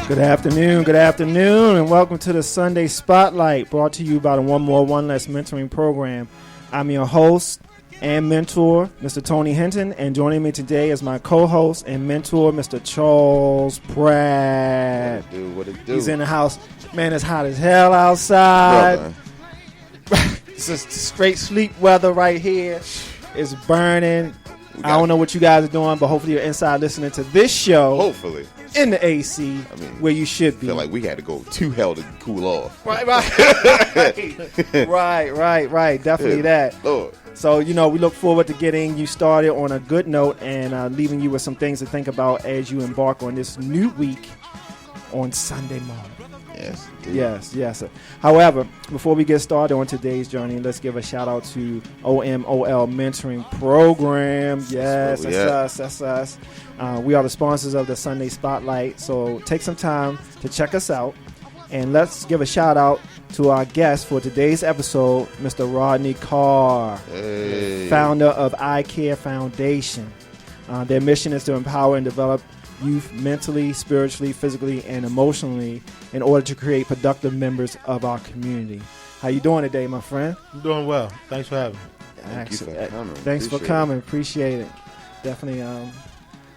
Good afternoon, and welcome to the Sunday Spotlight, brought to you by the One More, One Less mentoring program. I'm your host and mentor, Mr. Tony Hinton, and joining me today is my co-host and mentor, Mr. Charles Pratt. What it do? He's in the house. Man, it's hot as hell outside. It's just straight sleep weather right here. It's burning. I don't know what you guys are doing, but hopefully you're inside listening to this show. Hopefully. In the AC, where you should be. I feel like we had to go to hell to cool off. Right. Right. Definitely that. Lord. So, we look forward to getting you started on a good note and leaving you with some things to think about as you embark on this new week on Sunday morning. Yes. Yes. However, before we get started on today's journey, let's give a shout out to OMOL Mentoring Program. Yes, that's us. We are the sponsors of the Sunday Spotlight, so take some time to check us out. And let's give a shout out to our guest for today's episode, Mr. Rodney CARR, founder of ICARRe Foundation. Their mission is to empower and develop youth mentally, spiritually, physically, and emotionally in order to create productive members of our community. How you doing today, my friend? I'm doing well. Thanks for having me. Thanks for coming. Appreciate it. Definitely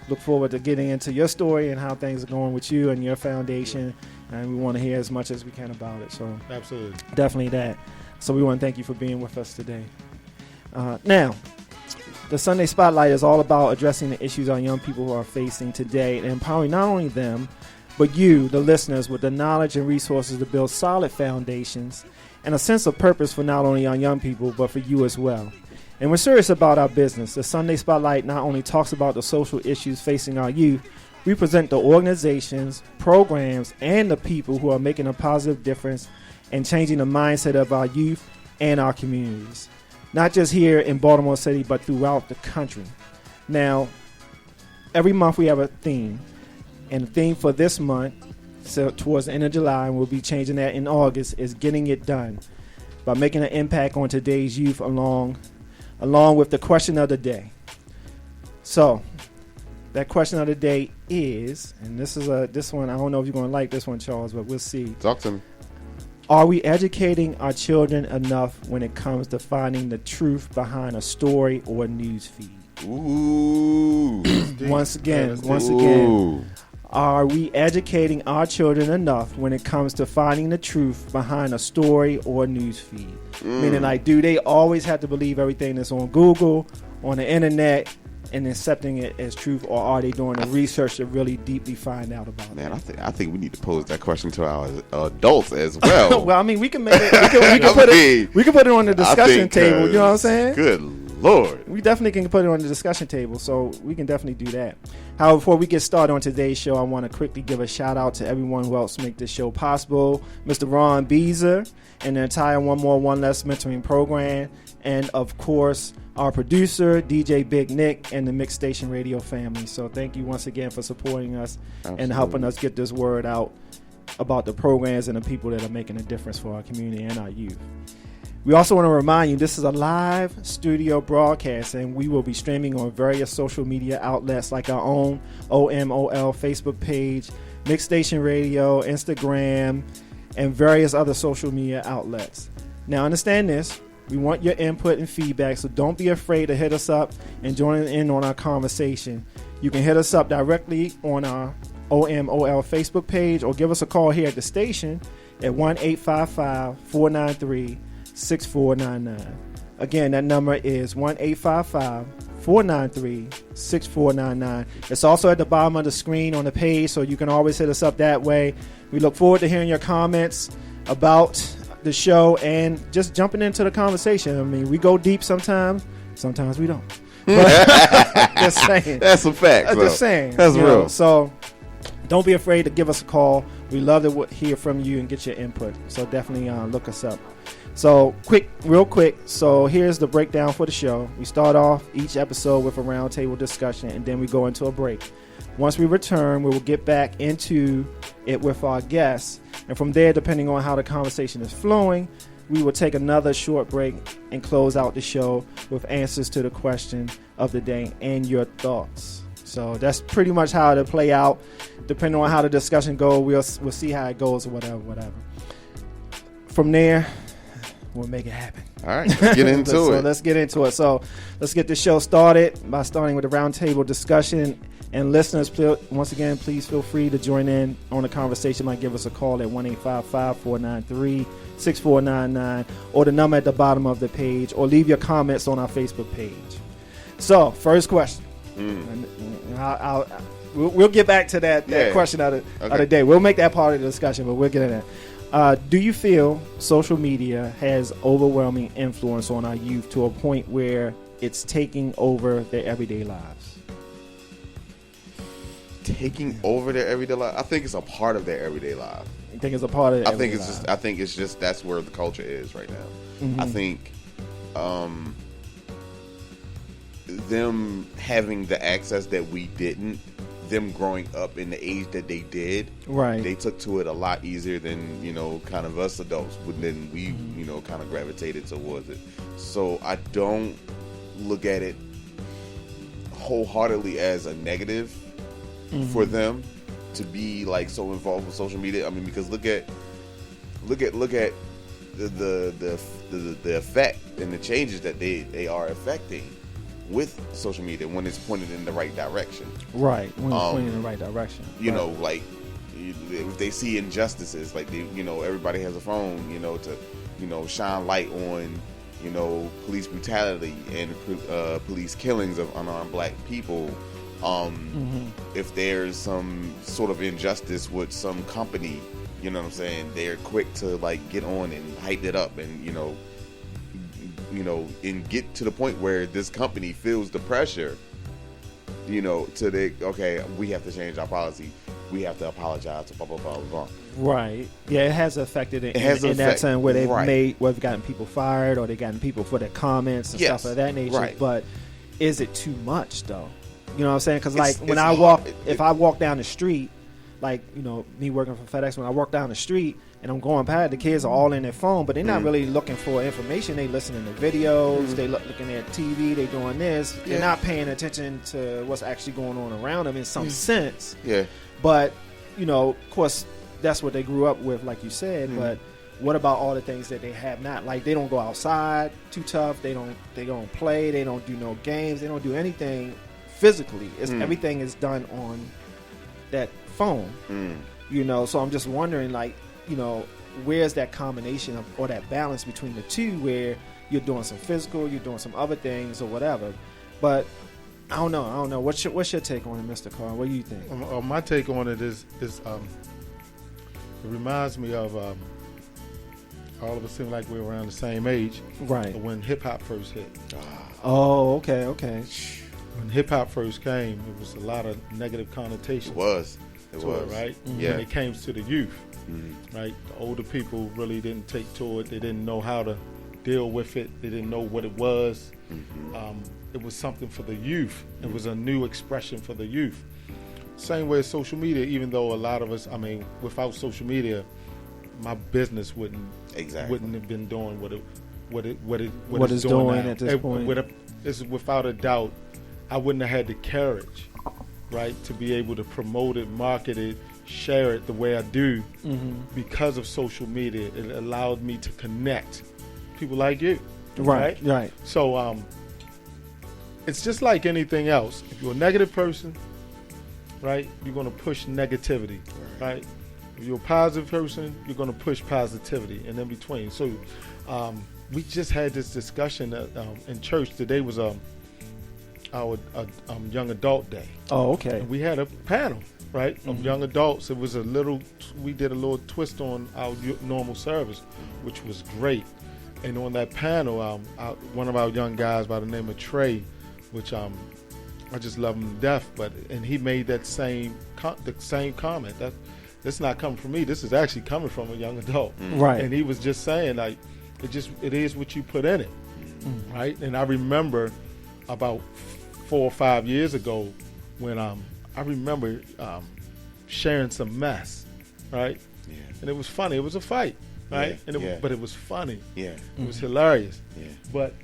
look forward to getting into your story and how things are going with you and your foundation. And we want to hear as much as we can about it. So absolutely. Definitely that. So we want to thank you for being with us today. Now, the Sunday Spotlight is all about addressing the issues our young people are facing today and empowering not only them, but you, the listeners, with the knowledge and resources to build solid foundations and a sense of purpose for not only our young people, but for you as well. And we're serious about our business. The Sunday Spotlight not only talks about the social issues facing our youth, we present the organizations, programs, and the people who are making a positive difference and changing the mindset of our youth and our communities. Not just here in Baltimore City, but throughout the country. Now, every month we have a theme. And the theme for this month, so towards the end of July, and we'll be changing that in August, is getting it done by making an impact on today's youth along with the question of the day. So, that question of the day is, and this one, I don't know if you're going to like this one, Charles, but we'll see. Talk to me. Are we educating our children enough when it comes to finding the truth behind a story or a news feed? Ooh. Once again, are we educating our children enough when it comes to finding the truth behind a story or a news feed? Meaning, like, do they always have to believe everything that's on Google, on the internet, and accepting it as truth, or are they doing the research to really deeply find out about it? Man, I think we need to pose that question to our adults as well. Well, I mean, we can make it. We can put it on the discussion table. You know what I'm saying? Good Lord. We definitely can put it on the discussion table, so we can definitely do that. However, before we get started on today's show, I want to quickly give a shout out to everyone who helps make this show possible. Mr. Ron Beezer and the entire One More, One Less mentoring program. And, of course, our producer, DJ Big Nick, and the Mix Station Radio family. So thank you once again for supporting us and helping us get this word out about the programs and the people that are making a difference for our community and our youth. We also want to remind you this is a live studio broadcast, and we will be streaming on various social media outlets like our own OMOL Facebook page, Mix Station Radio, Instagram, and various other social media outlets. Now, understand this. We want your input and feedback, so don't be afraid to hit us up and join in on our conversation. You can hit us up directly on our OMOL Facebook page or give us a call here at the station at 1-855-493-6499. Again, that number is 1-855-493-6499. It's also at the bottom of the screen on the page, so you can always hit us up that way. We look forward to hearing your comments about the show and just jumping into the conversation. I mean, we go deep sometimes we don't. Just saying. That's a fact. Just saying. That's real. So don't be afraid to give us a call. We love to hear from you and get your input. So definitely look us up. So real quick. So here's the breakdown for the show. We start off each episode with a roundtable discussion, and then we go into a break. Once we return, we will get back into it with our guests. And from there, depending on how the conversation is flowing, we will take another short break and close out the show with answers to the question of the day and your thoughts. So that's pretty much how it'll play out. Depending on how the discussion goes, we'll see how it goes or whatever. From there, we'll make it happen. All right, let's get into it. Let's get into it. So let's get the show started by starting with a roundtable discussion. And listeners, once again, please feel free to join in on the conversation. Like, give us a call at 1-855-493-6499 or the number at the bottom of the page, or leave your comments on our Facebook page. So, first question. And we'll get back to that question of the day. We'll make that part of the discussion, but we'll get in there. Do you feel social media has overwhelming influence on our youth to a point where it's taking over their everyday lives? Taking over their everyday life? I think it's a part of their everyday life. You think it's a part of their everyday life? I think it's just that's where the culture is right now. I think them having the access that we didn't, them growing up in the age that they did, right? They took to it a lot easier than, kind of us adults, but then we, kind of gravitated towards it. So I don't look at it wholeheartedly as a negative for them to be like so involved with social media. I mean, because look at the effect and the changes that they are affecting with social media when it's pointed in the right direction. Right, when it's pointed in the right direction. Like if they see injustices, like everybody has a phone, to shine light on police brutality and police killings of unarmed black people. If there's some sort of injustice with some company, you know what I'm saying, they're quick to like get on and hype it up and and get to the point where this company feels the pressure, we have to change our policy, we have to apologize to blah blah blah blah. Right. Yeah, it has affected it in that time where they've gotten people fired or they've gotten people for their comments and stuff of that nature. Right. But is it too much though? You know what I'm saying? Because when I walk down the street, like, me working for FedEx, when I walk down the street and I'm going past, the kids are all in their phone, but they're not really looking for information. They listening to videos, they looking at TV, they doing this. Yeah. They're not paying attention to what's actually going on around them in some sense. Yeah. But, of course, that's what they grew up with, like you said, but what about all the things that they have not? Like, they don't go outside too tough, they don't play, they don't do no games, they don't do anything physically. Everything is done on that phone. So I'm just wondering, like, where's that combination or that balance between the two, where you're doing some physical, you're doing some other things or whatever. But I don't know. What's your take on it, Mr. Carr? What do you think? My take on it is it reminds me of all of us seem like we're around the same age, right? When hip hop first hit. Oh, okay. When hip hop first came, it was a lot of negative connotations. It was, right? Yeah. When it came to the youth, right? The older people really didn't take to it. They didn't know how to deal with it. They didn't know what it was. It was something for the youth. It was a new expression for the youth. Same way as social media, even though a lot of us, without social media, my business wouldn't have been doing what it's doing at this point. It's without a doubt, I wouldn't have had the courage, right, to be able to promote it, market it, share it the way I do because of social media. It allowed me to connect people like you. Right. So it's just like anything else. If you're a negative person, right, you're going to push negativity, right? If you're a positive person, you're going to push positivity and in between. So we just had this discussion in church. Today was our young adult day. Oh, okay. And we had a panel, right, of young adults. It was we did a little twist on our normal service, which was great. And on that panel, one of our young guys by the name of Trey, which I just love him to death, and he made the same comment. That's not coming from me. This is actually coming from a young adult. Right. And he was just saying, like, it is what you put in it, right? And I remember about 4 or 5 years ago when I remember sharing some mess, right? Yeah. And it was funny. It was a fight, right? But it was funny. Yeah. It was hilarious. Yeah. But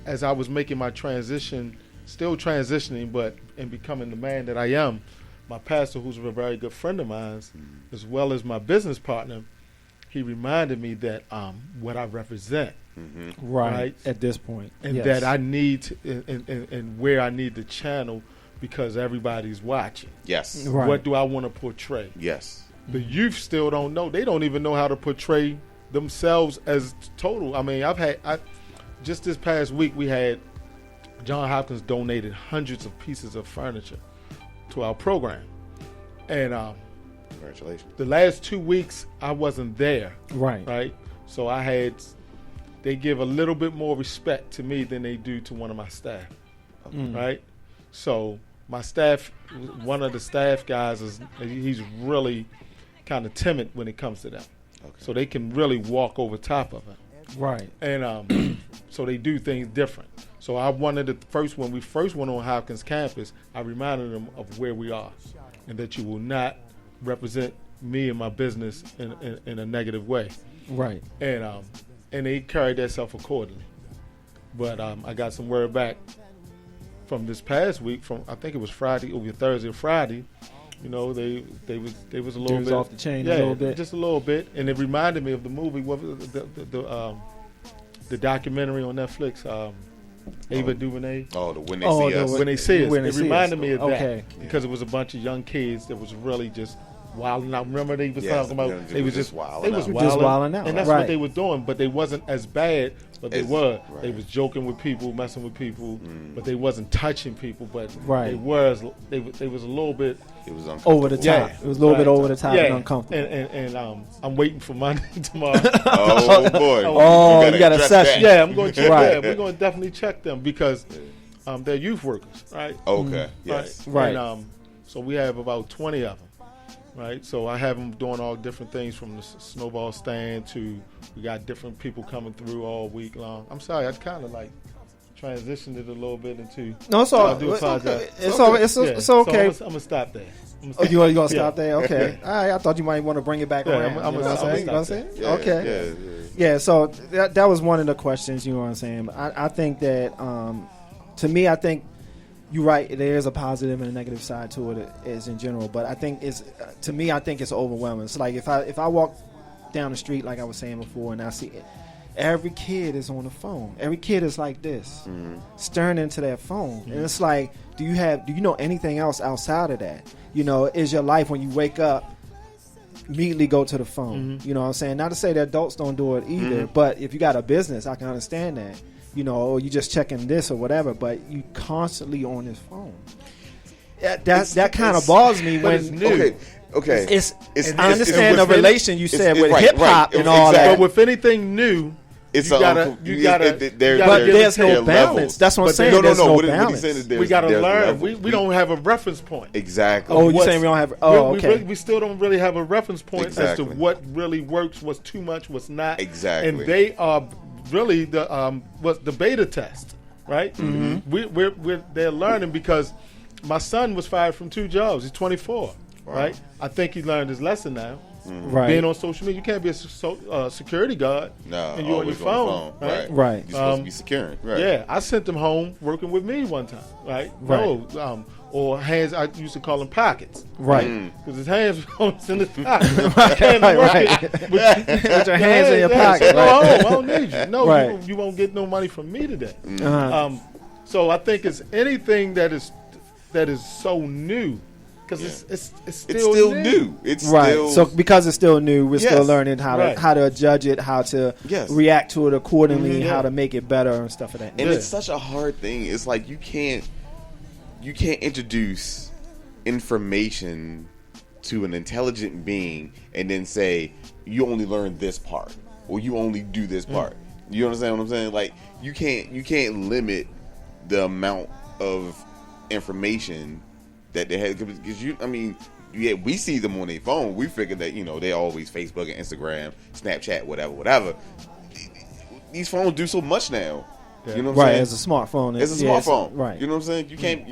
as I was making my transition still transitioning, but in becoming the man that I am, my pastor, who's a very good friend of mine, as well as my business partner, he reminded me that what I represent, right at this point, and that I need to, and where I need to channel, because everybody's watching. Yes. Right. What do I want to portray? Yes. The youth still don't know. They don't even know how to portray themselves as total. I mean, just this past week, we had John Hopkins donated hundreds of pieces of furniture to our program. And Congratulations. the last 2 weeks, I wasn't there. Right. So they give a little bit more respect to me than they do to one of my staff. Right? So my staff, one of the staff guys, he's really kind of timid when it comes to that. Okay. So they can really walk over top of it. Right. And so they do things different. So I wanted to when we first went on Hopkins campus, I reminded them of where we are, and that you will not represent me and my business in a negative way. Right. And they carried themselves accordingly. But I got some word back from this past week, from I think it was Friday, over Thursday or Friday. You know, they was a little bit off the chain a little bit, just a little bit, and it reminded me of the movie, the documentary on Netflix, Ava DuVernay. Oh, When They See Us. When They See Us. It reminded me of okay. that because it was a bunch of young kids that was really just wilding out. Remember they was talking about they was just wilding out. Wilding out, and that's right. what they were doing. But they wasn't as bad. But they were. Right. They was joking with people, messing with people, but they wasn't touching people. But Right. they was a little bit. It was uncomfortable. Over the top. Yeah. It was a little bit over the top Yeah. and uncomfortable. And I'm waiting for Monday tomorrow. Oh boy! Oh, you got a address session. that. Yeah, I'm going to check. Right. Yeah, we're going to definitely check them because they're youth workers, right? Okay. Yes. Right. And, so we have about 20 of them, right? So I have them doing all different things, from the snowball stand to we got different people coming through all week long. I'm sorry, I kind of like transitioned it a little bit into. No, it's all. I do apologize. It's okay. So okay. I'm gonna stop there. Oh, you gonna stop there? Okay. All right. I thought you might want to bring it back Yeah, around. I'm you know what I'm saying? You know what I'm saying? Yeah, Okay. Yeah. Yeah, so that was one of the questions, you know what I'm saying. I think that, to me, I think you're right. There is a positive and a negative side to it, as in general. But I think to me, I think it's overwhelming. It's like if I walk down the street, like I was saying before, and I see it, every kid is on the phone. Every kid is like this, staring into their phone, and it's like, do you know anything else outside of that? You know, is your life when you wake up? Immediately go to the phone. You know what I'm saying? Not to say that adults don't do it either, but if you got a business, I can understand that. You know, or you just checking this or whatever, but you constantly on this phone. That kind of bothers me when it's new. Okay. I understand the relation you said with right, hip hop right, and all exactly. that. But with anything new, It's you gotta But there's no balance. That's what I'm saying. No. There's no What balance. he's saying is we got to there's learn. levels. We don't have a reference point. Exactly. Oh, you What's- saying we don't have? Oh, okay. We still don't really have a reference point as Exactly. to what really works, what's too much, what's not. Exactly. And they are really the beta test, right? They're learning because my son was fired from 2 jobs. He's 24, right? I think he learned his lesson now. Right. Being on social media, you can't be a security guard No, and you're on your always phone, right? Right. You're supposed to be securing. Right. Yeah, I sent him home working with me one time, right? Right. No, or hands. I used to call them pockets, Right. because his hands were in his pocket. Right. With your hands in your pocket. Go Right. home. I don't need you. No, Right. you won't get no money from me today. Uh-huh. So I think it's anything that is so new, because it's still new. It's Right. still So because it's still new, we're still Yes. learning how to judge it, how to Yes. react to it accordingly, Mhm. how to make it better and stuff of that. and Yeah. it's such a hard thing. It's like you can't introduce information to an intelligent being and then say you only learn this part or you only do this part. You understand what I'm saying? Like you can't limit the amount of information that they have, because we see them on their phone. We figure that they always Facebook and Instagram, Snapchat, whatever. These phones do so much now. Yeah. You know what I'm Right, saying? as a smartphone. It's a yeah, smartphone. right. You know what I'm saying? You can't,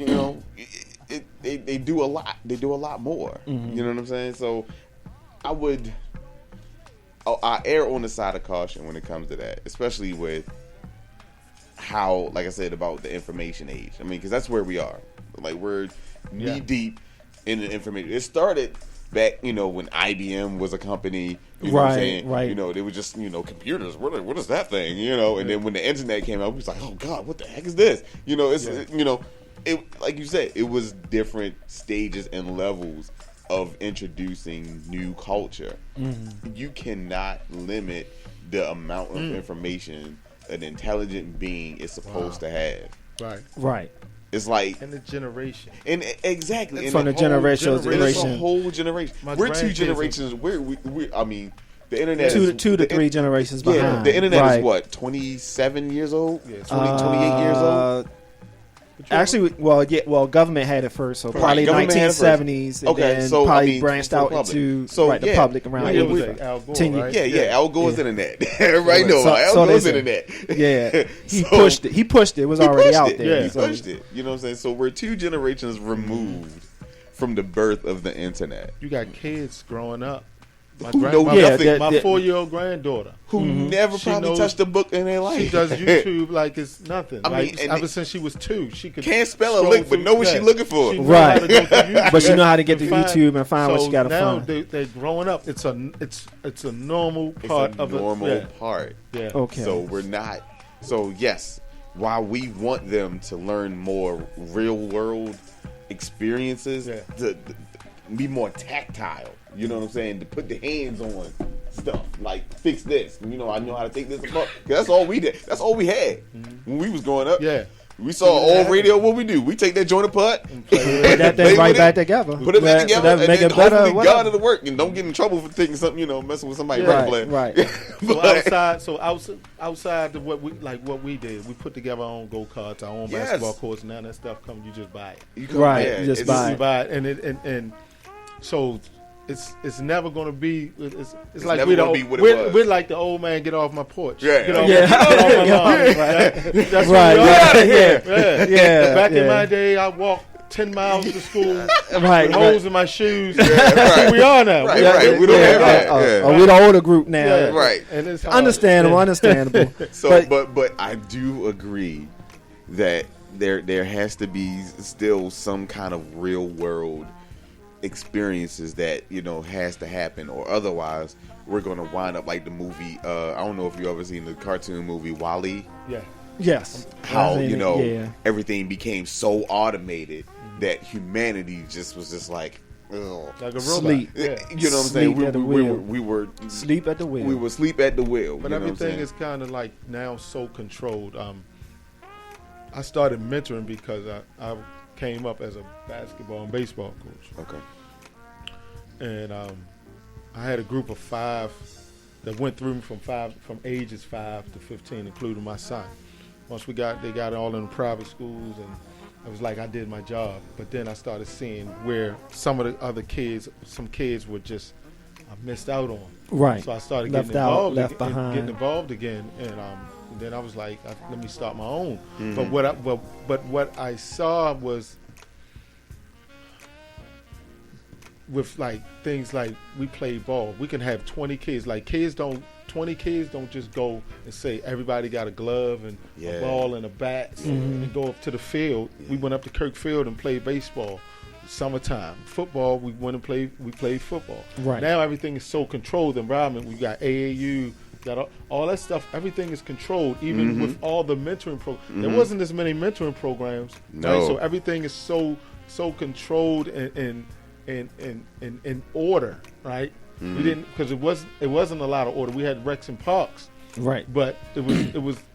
they do a lot. They do a lot more. You know what I'm saying? So I err on the side of caution when it comes to that, especially with how, like I said, about the information age. I mean, because that's where we are. Like, we're knee deep in the information. It started back, when IBM was a company. You know what I'm saying? Right. They were just, computers. What is that thing? And then when the internet came out, we was like, oh God, what the heck is this? It, like you said, it was different stages and levels of introducing new culture. You cannot limit the amount of information an intelligent being is supposed to have. Right. It's like, and the generation, and exactly, from the generation. It's a whole generation. We're 2 generations. I mean, the internet two is to three generations behind. Yeah, the internet is what, 27 years old? 28 years old. Actually, government had it first, so probably 1970s, and then so probably branched out into the public around 10 years. Yeah, Al Gore's internet. Right now, Al Gore's internet. Yeah, he pushed it. It was already out there. He pushed it. You know what I'm saying? So we're 2 generations removed from the birth of the internet. You got kids growing up. My 4-year-old granddaughter who never probably touched a book in their life. She does YouTube like it's nothing. Ever since she was 2, she can't spell a lick, but know what she's looking for. Right, but she know how to get to YouTube and find what she got to find. Now they're growing up. It's a normal part of it. Normal part. Yeah. Okay. So we're not. So yes, while we want them to learn more real world experiences, to be more tactile. You know what I'm saying? To put the hands on stuff, like fix this. I know how to take this apart. That's all we did. That's all we had when we was growing up. Yeah. We saw old radio. What we do? We take that joint apart, put that thing right back together. Put it back together, and make then it better. Hopefully God it'll work, and don't get in trouble for taking something. Messing with somebody's record player. Right. outside of what we did, we put together our own go-karts, our own basketball courts. Now that stuff comes, you just buy it. You just buy it, and so. It's never gonna be. It's like we're like the old man. Get off my porch. Yeah. Get off my lawn. That's right. Yeah. Back in my day, I walked 10 miles to school with holes in my shoes. That's who we are now. Right. We don't have that. We're the older group now. Yeah. Right. And it's understandable. So, but I do agree that there has to be still some kind of real world experiences that has to happen, or otherwise we're going to wind up like the movie. I don't know if you ever seen the cartoon movie WALL-E. Yeah. Yes. How everything became so automated that humanity was just like a robot. Sleep. Yeah. You know what I'm saying? We were sleep at the wheel. We were sleep at the wheel. But everything is kind of like now so controlled. I started mentoring because I came up as a basketball and baseball coach. Okay. And I had a group of 5 that went through from ages 5 to 15, including my son. Once they got all in private schools, and it was like I did my job. But then I started seeing where some of the other kids, some kids were just missed out on. Right. So I started left getting involved again, and then I was like, let me start my own. Mm-hmm. But what I saw was, with like things like we play ball, we can have 20 kids. Like 20 kids don't just go and say everybody got a glove and a ball and a bat and go up to the field. Yeah. We went up to Kirk Field and played baseball. Summertime football, we played football. Right. Now everything is so controlled. The environment, we got AAU, got all that stuff. Everything is controlled, even with all the mentoring programs. There wasn't as many mentoring programs. No. Right? So everything is so controlled and in order, right? We didn't, because it wasn't a lot of order. We had recs and parks, right? But it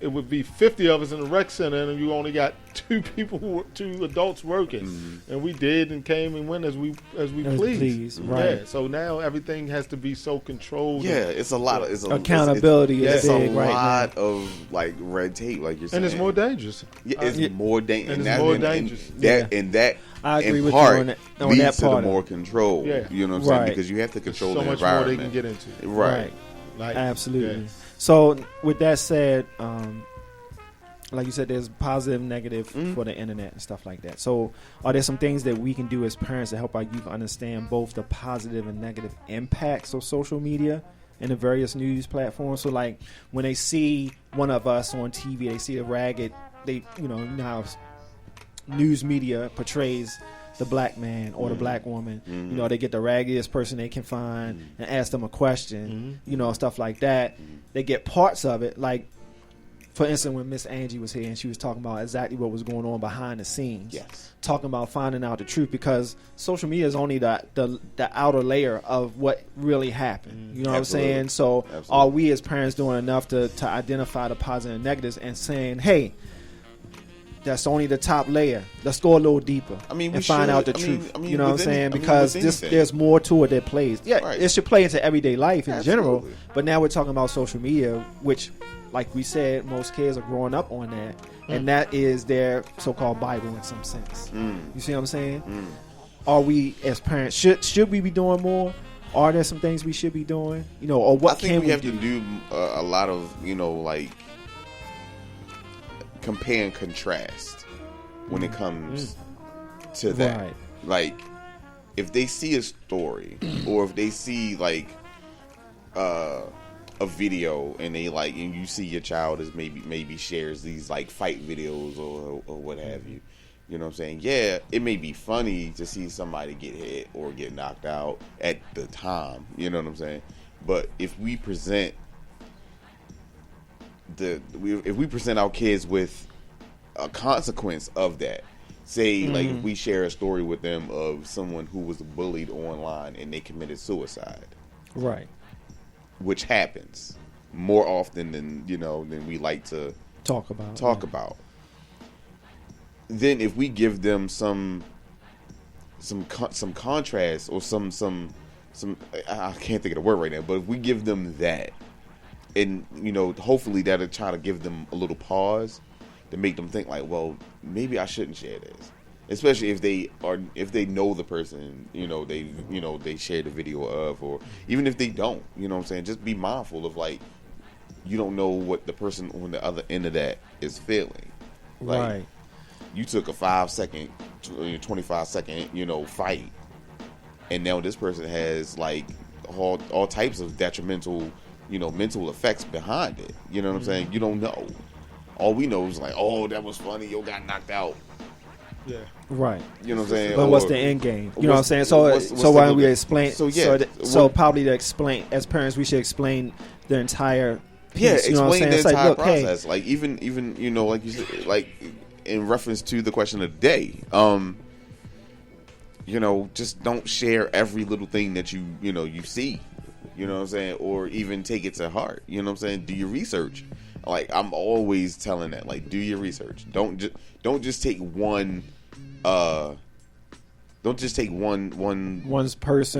would be 50 of us in the rec center, and you only got 2 adults working, and we did and came and went as we pleased. Right? Yeah. So now everything has to be so controlled. Yeah, it's a lot of accountability. It's a big lot of like red tape, like you're saying, and it's more dangerous. Yeah, it's more dangerous. And it's more dangerous. That I agree with part you on leads that to part the more control. Yeah. You know what I'm saying? Because you have to control the environment. So much more they can get into. Right. Like, absolutely. Yeah. So with that said, like you said, there's positive, negative for the internet and stuff like that. So are there some things that we can do as parents to help our youth understand both the positive and negative impacts of social media in the various news platforms. So like when they see one of us on TV, they see a ragged, you know how news media portrays the black man or the black woman. You know, they get the raggedest person they can find and ask them a question, you know, stuff like that. They get parts of it, like for instance, when Miss Angie was here and she was talking about exactly what was going on behind the scenes, talking about finding out the truth, because social media is only the outer layer of what really happened. You know what I'm saying? So are we as parents doing enough to identify the positives and negatives and saying, hey, that's only the top layer. Let's go a little deeper and find out the truth. You know what I'm saying? Because there's more to it that plays. Yeah, it should play into everyday life in general. But now we're talking about social media, which, like we said, most kids are growing up on that. And that is their so-called Bible in some sense. You see what I'm saying? Are we, as parents, should we be doing more? Are there some things we should be doing? You know, or what can we do? I think we have to do a lot of, you know, like, compare and contrast when it comes to that. Right. Like, if they see a story or if they see like a video and they like, and you see your child is maybe shares these like fight videos or what have you, you know what I'm saying? Yeah, it may be funny to see somebody get hit or get knocked out at the time, you know what I'm saying? But if we present if we present our kids with a consequence of that, say like if we share a story with them of someone who was bullied online and they committed suicide, right, which happens more often than than we like to talk about. Then if we give them some contrast or some I can't think of the word right now, but if we give them that, and hopefully that'll try to give them a little pause to make them think like, well, maybe I shouldn't share this, especially if they know the person they shared the video of, or even if they don't, you know what I'm saying, just be mindful of like, you don't know what the person on the other end of that is feeling. Like, right. You took a 5-second, 25-second, fight, and now this person has like all types of detrimental, mental effects behind it. You know what I'm saying? You don't know. All we know is like, oh, that was funny. Yo, got knocked out. Yeah. Right. You know what I'm saying? But what's the end game? You know what I'm saying? So why don't we explain? So probably to explain, as parents, we should explain the entire piece. Yeah, you know what I'm explain the saying? entire process. Hey, like even like you said, like in reference to the question of the day, just don't share every little thing that you see. You know what I'm saying? Or even take it to heart. You know what I'm saying? Do your research. Like, I'm always telling that. Like, do your research. Don't just take one person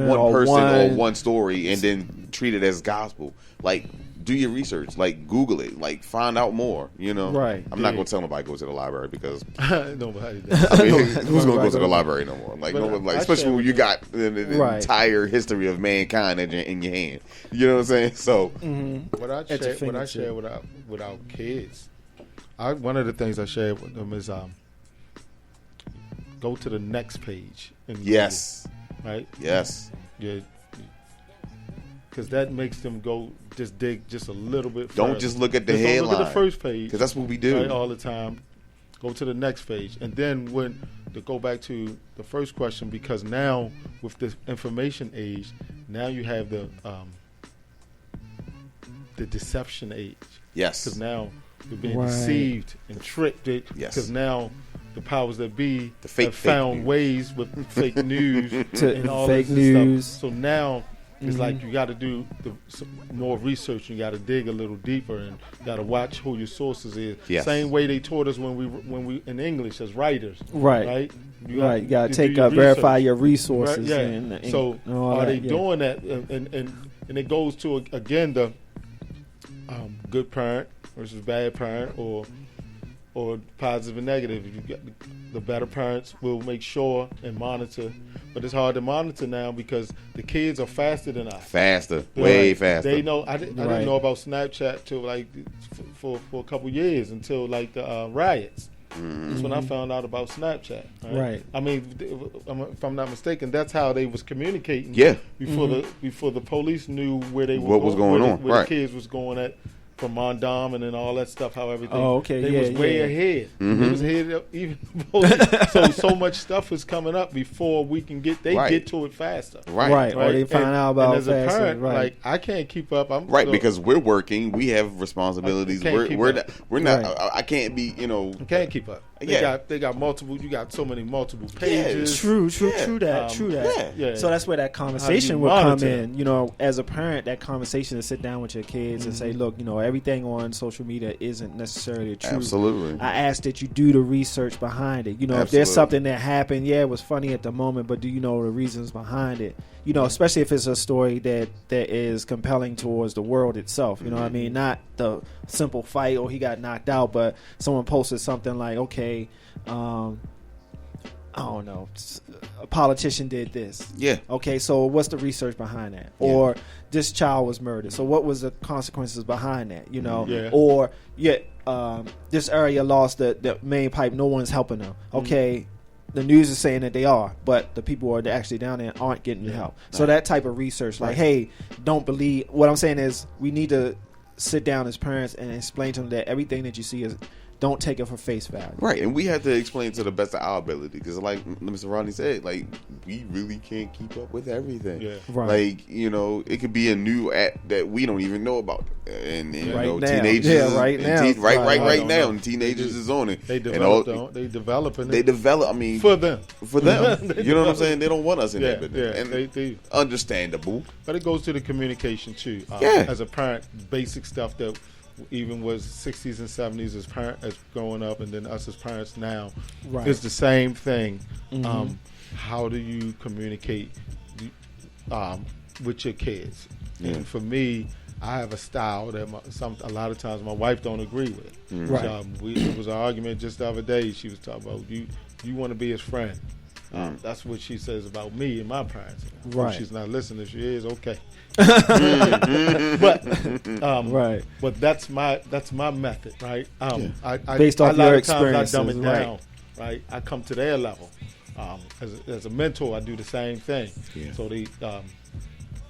or one story and then treat it as gospel. Like, do your research. Like, Google it. Like, find out more. Right. I'm not gonna tell nobody to go to the library because nobody does. I mean, who's gonna go to the library no more? Like, especially when you got the entire history of mankind in your hand. You know what I'm saying? So, what I share with our kids, one of the things I share with them is go to the next page. Yes. Google, right. Yes. Yeah. Because that makes them go just dig just a little bit further. Don't just look at the headline. Don't look at the first page. Because that's what we do. Right, all the time. Go to the next page. And then to go back to the first question, because now with this information age, now you have the deception age. Yes. Because now you're being deceived and tricked. Yes. Because now the powers that be have found ways with fake news and all fake this news. stuff. So now it's like you got to do some more research. You got to dig a little deeper, and you got to watch who your sources is. Yes. Same way they taught us when we in English as writers. Right. Right. You got to verify your resources. Right, yeah. So are they doing that? And it goes to again the good parent versus bad parent, or positive and negative. You got the better parents will make sure and monitor, but it's hard to monitor now because the kids are faster than us. Way faster. They know. I didn't know about Snapchat till like for a couple years, until like the riots. That's when I found out about Snapchat. Right. I mean, if I'm not mistaken, that's how they was communicating. Yeah. Before the police knew where they What was going on, where right. the kids was going at. From Mondom and then all that stuff, how everything. Oh, okay, They was way ahead. They was ahead even so much stuff is coming up before we can get. They get to it faster. Right. Or they find out about and as a faster. parent, Right. like I can't keep up. Because we're working, we have responsibilities. We're not. Right. I can't be. I can't keep up. They got multiple. You got so many multiple pages. True that. Yeah. So that's where that conversation would come in. As a parent, that conversation to sit down with your kids and say, look, everything on social media isn't necessarily true. Absolutely. I ask that you do the research behind it. If there's something that happened, it was funny at the moment, but do you know the reasons behind it? Especially if it's a story that is compelling towards the world itself. You know what I mean? Not the simple fight or he got knocked out, but someone posted something like, okay, I don't know, a politician did this. Yeah. Okay, so what's the research behind that? Yeah. Or this child was murdered. So what was the consequences behind that? Yeah. Or this area lost the main pipe. No one's helping them. Okay. The news is saying that they are, but the people who are actually down there aren't getting the help. So that type of research, like, hey, don't believe. What I'm saying is we need to sit down as parents and explain to them that everything that you see is, don't take it for face value. Right, and we have to explain to the best of our ability because, like Mr. Rodney said, like we really can't keep up with everything. Yeah. Right. Like it could be a new app that we don't even know about, and teenagers, right now, and teenagers is on it. They develop. They develop. I mean, for them. You know what I'm saying? They don't want us in that. Yeah, and they understandable. But it goes to the communication too. As a parent, basic stuff that even was 60s and 70s as growing up, and then us as parents now, it's the same thing. How do you communicate with your kids? And for me, I have a style that a lot of times my wife don't agree with. It was an argument just the other day. She was talking about you want to be his friend. That's what she says about me and my parents. If she's not listening, she is okay. But that's my method, right? Based off your experiences, I dumb it down, right? I come to their level. As a mentor, I do the same thing. So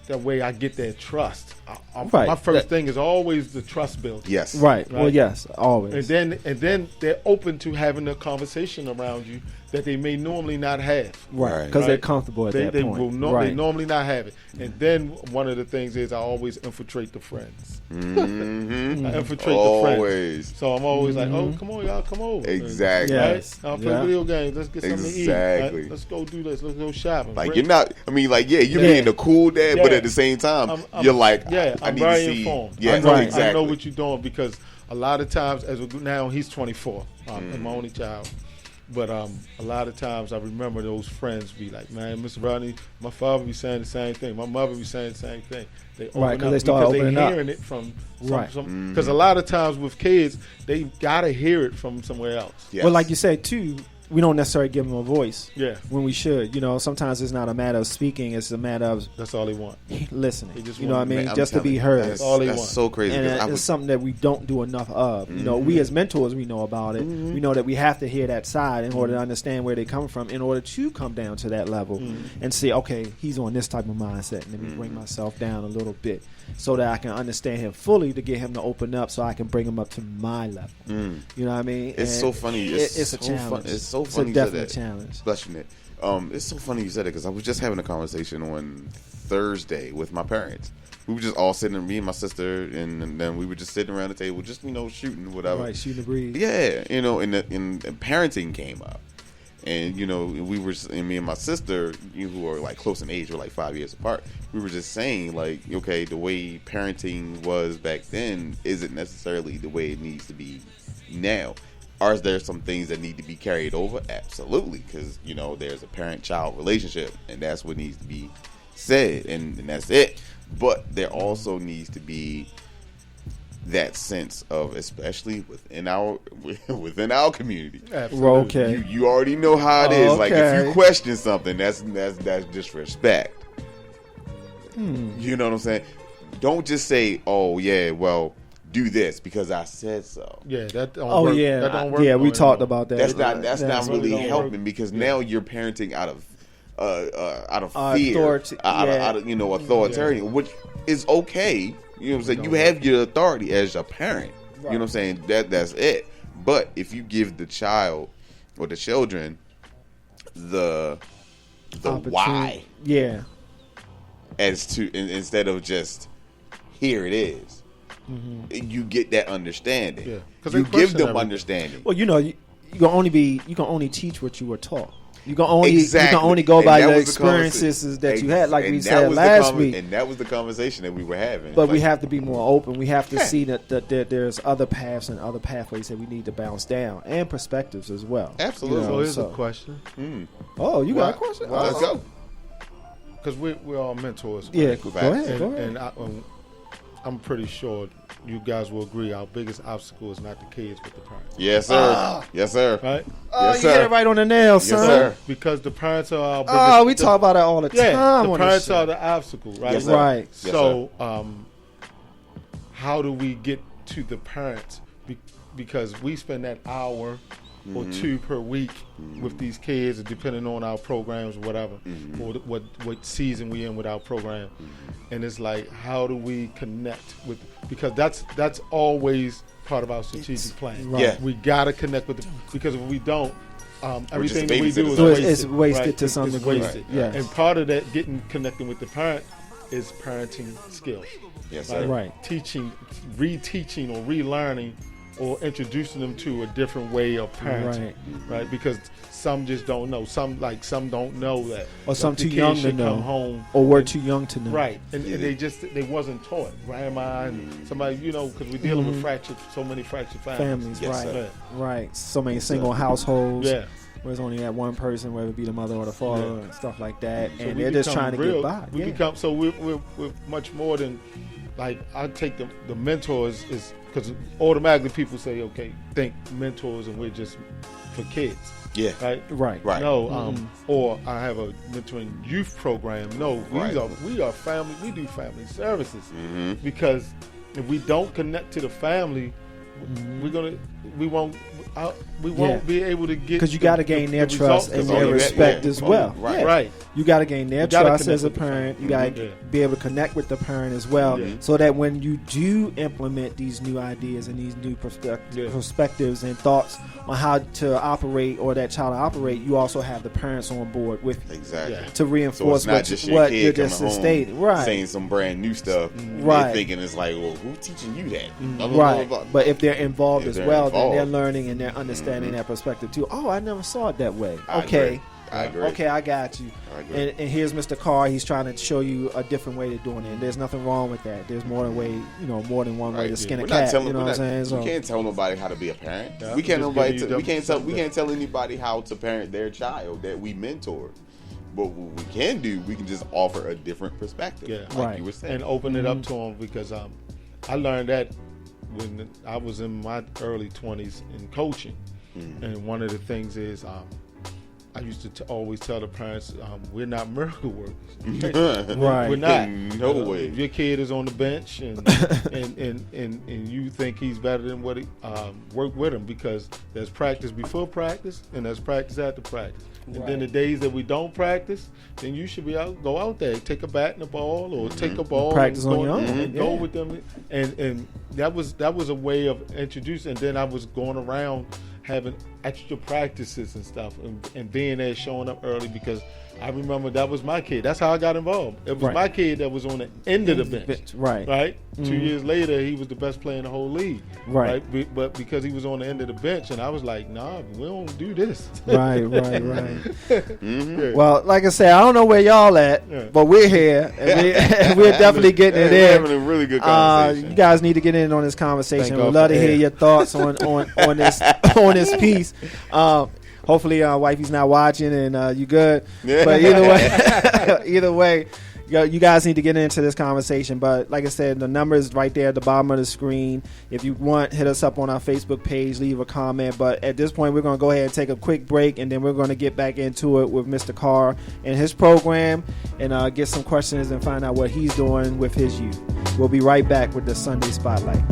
that way I get their trust. My first thing is always the trust building. Yes. Right. Well, yes, always. And then they're open to having a conversation around you that they may normally not have. Right. Because they're comfortable at that point. They normally not have it. And then one of the things is I always infiltrate the friends. I infiltrate the friends. So I'm always like, oh, come on, y'all, come over. Exactly. Yes. I'll play video games. Let's get something to eat. Right? Let's go do this. Let's go shopping. Like you're not. I mean, like you're being the cool dad, but at the same time, you're like, I'm very informed. Yeah, I know what you're doing because a lot of times, now he's 24, and my only child. But a lot of times I remember those friends be like, man, Mr. Rodney, my father be saying the same thing. My mother be saying the same thing. They open up because they're hearing it from some. Because a lot of times with kids, they got to hear it from somewhere else. Yes. Well, like you said, too, we don't necessarily give them a voice when we should. Sometimes it's not a matter of speaking. It's a matter of that's all they want. Listening. They just you know what I mean? Man, just to be heard. That's all they want. That's so crazy. And it's something that we don't do enough of. We as mentors, we know about it. We know that we have to hear that side in order to understand where they come from in order to come down to that level and see, okay, he's on this type of mindset. Let me bring myself down a little bit so that I can understand him fully to get him to open up so I can bring him up to my level. You know what I mean? It's so funny. It's a challenge. It's so funny. It's a definite challenge. Bless you, Nick. It's so funny you said it because I was just having a conversation on Thursday with my parents. We were just all sitting, me and my sister, and then we were just sitting around the table, just shooting whatever. Right, shooting the breeze. Yeah, and parenting came up, and we were, and me and my sister, who are like close in age, we're like 5 years apart. We were just saying like, okay, the way parenting was back then isn't necessarily the way it needs to be now. Are there some things that need to be carried over? Absolutely, because there's a parent-child relationship, and that's what needs to be said, and that's it. But there also needs to be that sense of, especially within our community. Absolutely. Okay. You already know how it is. Like if you question something, that's disrespect. You know what I'm saying? Don't just say, "Oh yeah, well, do this because I said so. Yeah, that don't work. Yeah, that don't work yeah. We no talked anymore. about that. That's not really don't helping work. because now you're parenting out of fear, out of authoritarian, which is okay. You know what I'm saying? You have your authority as a parent. You know what I'm saying? That's it. But if you give the child or the children the why, as to instead of just here it is, you get that understanding. Yeah, you give them everything. understanding. Well, you can only teach what you were taught. You can only go And by that the was the experiences that you had, like and we that said was last week. And that was the conversation that we were having. But Like, we have to be more open. We have to see that there's other paths and other pathways that we need to bounce down, and perspectives as well. Absolutely. So here's a question. Oh, you got a question? Let's go. Because we're all mentors. Yeah, right? go ahead. And I'm pretty sure you guys will agree our biggest obstacle is not the kids but the parents. Yes, sir. Yes, sir. Right? Oh, Yes, you hit sir. it right on the nail, son. sir. Because the parents are our biggest... Oh, we talk about it all the time. Yeah, the on parents this are show. the obstacle, right? Yes, sir. Right. Yes, So, how do we get to the parents? Because we spend that hour or two per week with these kids, depending on our programs or whatever, or what season we in with our program. And it's like, how do we connect with? Because that's always part of our strategic plan. Right. Yeah. We gotta connect with them, because if we don't, everything that we babysitters. do is So wasted. it's wasted right? to some It's degree. wasted. Right. Yes. And part of that connecting with the parent is parenting skills. Yes, sir. Right. Teaching, reteaching, or relearning, or introducing them to a different way of parenting, right? Because some just don't know. Some don't know that, Or some the too kids young to should know. come home, Or we're too young to know. right? And they wasn't taught. Grandma and somebody, because we're dealing with so many fractured families. Families, Yes, right. sir. Right. So many single households. Yeah. Where there's only that one person, whether it be the mother or the father, and stuff like that, So and we they're just become trying to real, get by. We become so we're much more than, like, I take the mentors is because automatically people say, okay, think mentors and we're just for kids, Yeah. right? Right. Right. No, or I have a mentoring youth program. No, Right. we are family. We do family services because if we don't connect to the family, we won't be able to get, Because you got to gain their trust and their respect as well. Right. Yeah. Right. You got to gain their gotta trust connect as a with the parent. parent. You got to be able to connect with the parent as well, so that when you do implement these new ideas and these new perspectives and thoughts on how to operate or that child to operate, you also have the parents on board with you Exactly. Yeah. to So reinforce it's not just your what kid you're coming just home stating. Right. saying some brand new stuff. Right. They're thinking it's like, well, who's teaching you that? Blah, blah, Right, blah, blah. but if they're involved If as they're well, then they're involved. learning and they're understanding that perspective too. Oh, I never saw it that way. I Okay, agree. I agree. okay, I got you. I agree. And here's Mr. CARR. He's trying to show you a different way of doing it. There's nothing wrong with that. There's more than more than one way to skin a We're not cat. telling- You know we're what I'm saying? not- So We can't tell nobody how to be a parent. Yeah, we can't just nobody. giving you We can't tell anybody how to parent their child that we mentor. But what we can do, we can just offer a different perspective, Yeah. like Right. you were saying. and open it up to them, because I learned that when I was in my early 20s in coaching, and one of the things is I used to always tell the parents, we're not miracle workers. Right. We're not. No way. If your kid is on the bench and and you think he's better than what he, work with him, because there's practice before practice and there's practice after practice. And then the days that we don't practice, then you should go out there, take a bat and a ball, or take a ball Practice and on go, your own. and go Yeah. with them. And that was a way of introducing. And then I was going around having extra practices and stuff, and being there, showing up early, because I remember that was my kid. That's how I got involved. It was Right. my kid that was on the end of the bench. Right. Right. 2 years later, he was the best player in the whole league. Right. But because he was on the end of the bench, and I was like, nah, we don't do this. Right. Mm-hmm. Well, like I said, I don't know where y'all at, Yeah. but we're here, and we're definitely getting it We're in. having a really good conversation. You guys need to get in on this conversation. Thank We'd God love for to hear air. your thoughts on this on this piece. Hopefully, wifey's not watching, and you good. Yeah. But either way, you guys need to get into this conversation. But like I said, the number is right there at the bottom of the screen. If you want, hit us up on our Facebook page, leave a comment. But at this point, we're going to go ahead and take a quick break, and then we're going to get back into it with Mr. CARR and his program, and get some questions and find out what he's doing with his youth. We'll be right back with the Sunday Spotlight.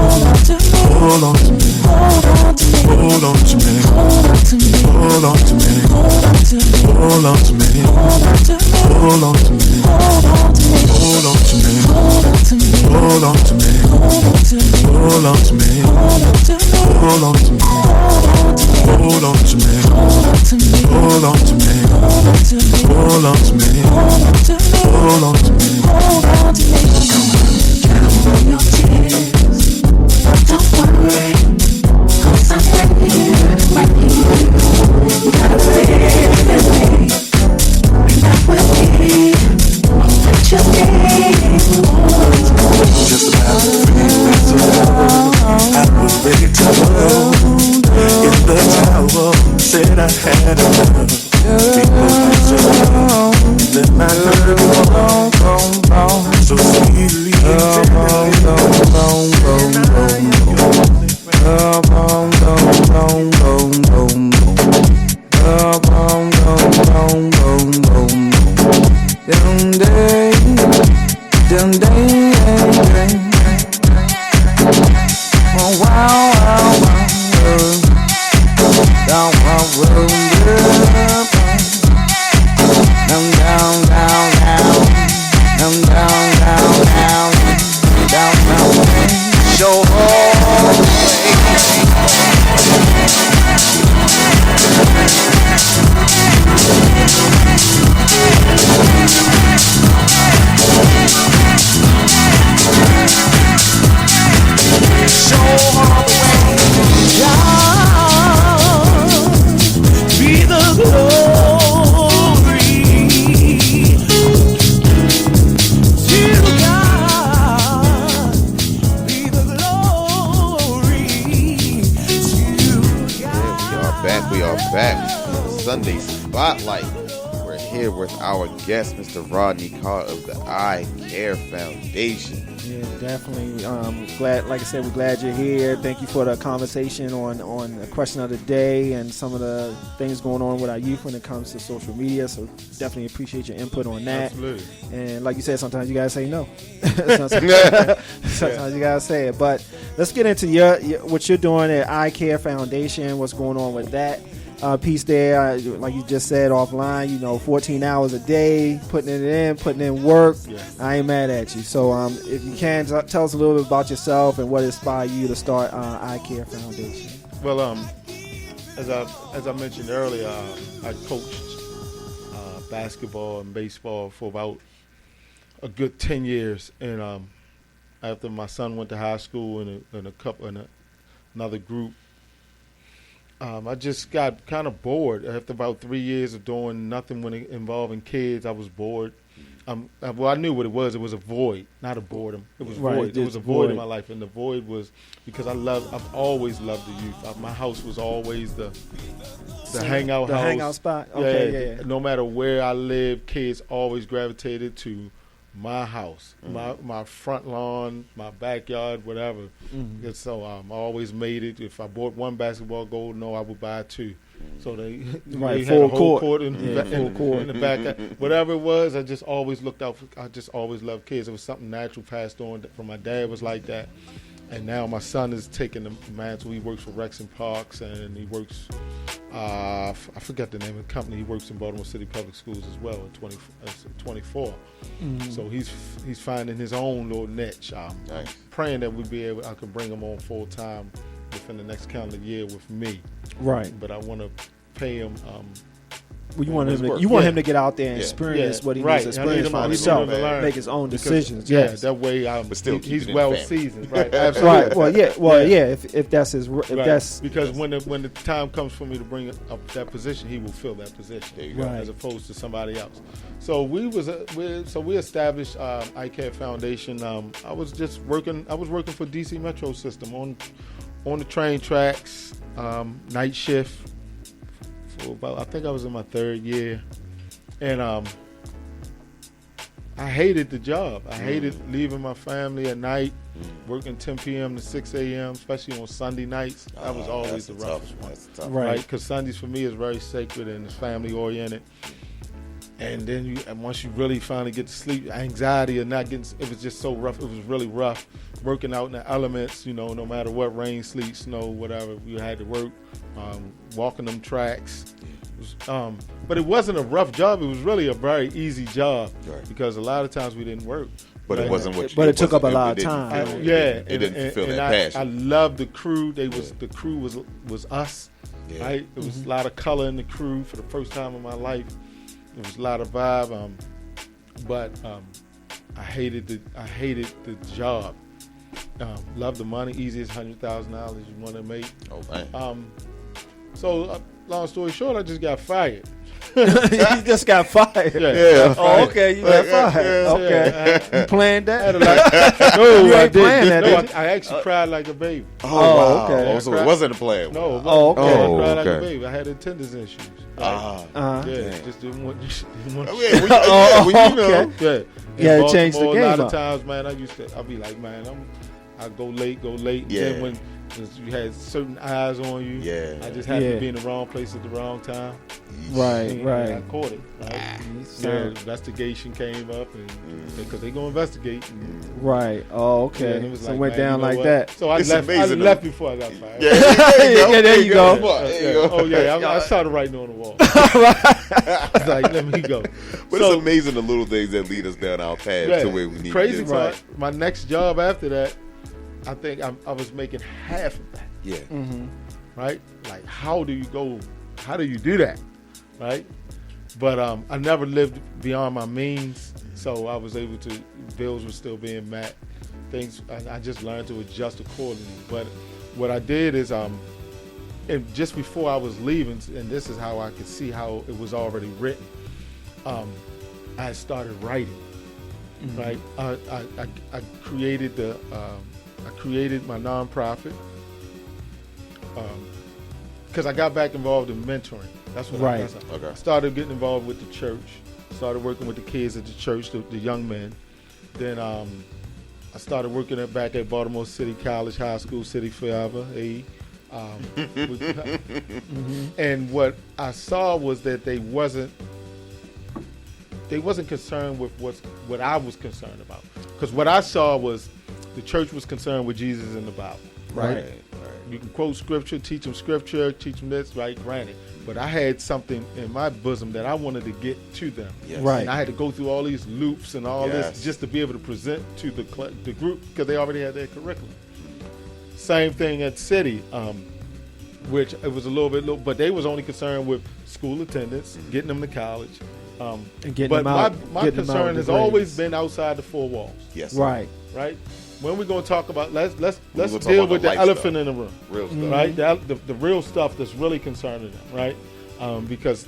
Hold on to me. Hold on to me. Hold on to me. Hold on to me. Hold on to me. Hold on to me. Hold on to me. Hold on to me. Hold on to me. Hold on to me. Hold on to me. Hold on to me. Hold on to me. Count on your tears. Don't worry, 'cause I'm right here, right here. You gotta live with me, and not with me. Put your name. Just about 3 weeks ago, I was ready to go in the tower. Said I had enough. People used to know that my love was so sweetly Sunday Spotlight. We're here with our guest, Mr. Rodney CARR of the ICARRe Foundation. Yeah, definitely. Glad, like I said, we're glad you're here. Thank you for the conversation on the question of the day and some of the things going on with our youth when it comes to social media. So definitely appreciate your input on that. Absolutely. And like you said, sometimes you gotta say no. sometimes you gotta say it. But let's get into your what you're doing at ICARRe Foundation. What's going on with that? Piece there, like you just said offline, 14 hours a day, putting in work. Yeah. I ain't mad at you. So if you can, tell us a little bit about yourself and what inspired you to start ICARRe Foundation. Well, as I mentioned earlier, I coached basketball and baseball for about a good 10 years. And after my son went to high school and another group, I just got kind of bored. After about 3 years of doing nothing when involving kids, I was bored. Well, I knew what it was. It was a void, not a boredom. It was Right, void. It was a void in my life, and the void was because I've always loved the youth. My house was always the hangout house. The hangout spot? Okay, yeah. No matter where I lived, kids always gravitated to my house, my front lawn, my backyard, whatever. Mm-hmm. And so I always made it. If I bought one basketball goal, I would buy two. So they had a whole court in the back. Whatever it was, I just always looked out. I just always loved kids. It was something natural passed on from my dad. Was like that. And now my son is taking the mantle. He works for Rex and Parks, and he works, I forgot the name of the company. He works in Baltimore City Public Schools as well at 24. Mm-hmm. So he's finding his own little niche. Nice. Praying that I can bring him on full time within the next calendar year with me. Right. But I want to pay him. You want him to get out there and experience what he needs to experience for himself, make his own decisions. That way, but still he's well seasoned, right? Absolutely. Right. Well, if that's his, that's because when the time comes for me to bring up that position, he will fill that position, as opposed to somebody else. So we established ICARRe Foundation. I was working for DC Metro System on the train tracks, night shift. I think I was in my third year, and I hated the job. I hated leaving my family at night, working 10 p.m. to 6 a.m., especially on Sunday nights. That was always the roughest one, right? Because Sundays for me is very sacred and it's family oriented. And then once you really finally get to sleep, anxiety of not getting, it was just so rough. It was really rough working out in the elements, no matter what, rain, sleet, snow, whatever, you had to work, walking them tracks. But it wasn't a rough job. It was really a very easy job because a lot of times we didn't work. But it wasn't what you. But it took up a lot of time. It didn't feel that passion. I loved the crew. The crew was us. Yeah. Right? There was a lot of color in the crew for the first time in my life. There was a lot of vibe. But I hated the job. Loved the money. Easiest $100,000 you want to make. Oh man. So long story short, I just got fired. You just got fired. Yeah. Oh, okay. You got fired. Yeah. Okay. You planned that? No, You I ain't playing didn't. that, No, I actually cried like a baby. Oh, wow. okay. Oh, so it wasn't a plan. No, it Oh, wasn't. okay. I cried like a Okay. baby. I had attendance issues. Ah. Uh-huh. Yeah, Dang. just didn't want. Well, you know. Okay. Yeah, in Yeah, it changed the Baltimore, game A lot up. of times, man, I'd be like, man, I go late. Yeah. And then when you had certain eyes on you, Yeah. I just happened Yeah. to be in the wrong place at the wrong time. Right, And I right. caught it. Right? Yeah, investigation came up, and because they gonna investigate. And, Right. Oh, yeah, okay. and it was So like, it went man, down you know like what? that. So I It's left. I amazing, left though. before I got fired. Yeah, Yeah, there you go. There you go. Oh yeah, I started writing on the wall. I was like, let me go. But So- it's amazing the little things that lead us down our path Yeah, to where we need crazy to get. part. My next job after that, I think I was making half of that. Yeah. Mm-hmm. Right? Like, how do you do that? Right? But I never lived beyond my means, so I was able to. Bills were still being met. Things I just learned to adjust accordingly. But what I did is, and just before I was leaving, and this is how I could see how it was already written. I started writing. Right? I created I created my nonprofit because I got back involved in mentoring. That's what Right. I started getting involved with the church. Started working with the kids at the church, the young men. Then I started working back at Baltimore City College, High School, City Forever. And what I saw was that they wasn't concerned with what I was concerned about. Because what I saw was the church was concerned with Jesus in the Bible. Right? You can quote scripture, teach them this, right? Granted. But I had something in my bosom that I wanted to get to them. Yes. Right. And I had to go through all these loops and all Yes. this just to be able to present to the group because they already had their curriculum. Same thing at City, which it was a little bit, but they was only concerned with school attendance, getting them to college. And getting But them out. my getting them out concern of has the always grades. been outside the four walls, Yes. Right. right? When we're going to talk about, let's gonna talk deal about with the the life elephant stuff. in the room. Real stuff. Right, the real stuff that's really concerning them, right? Because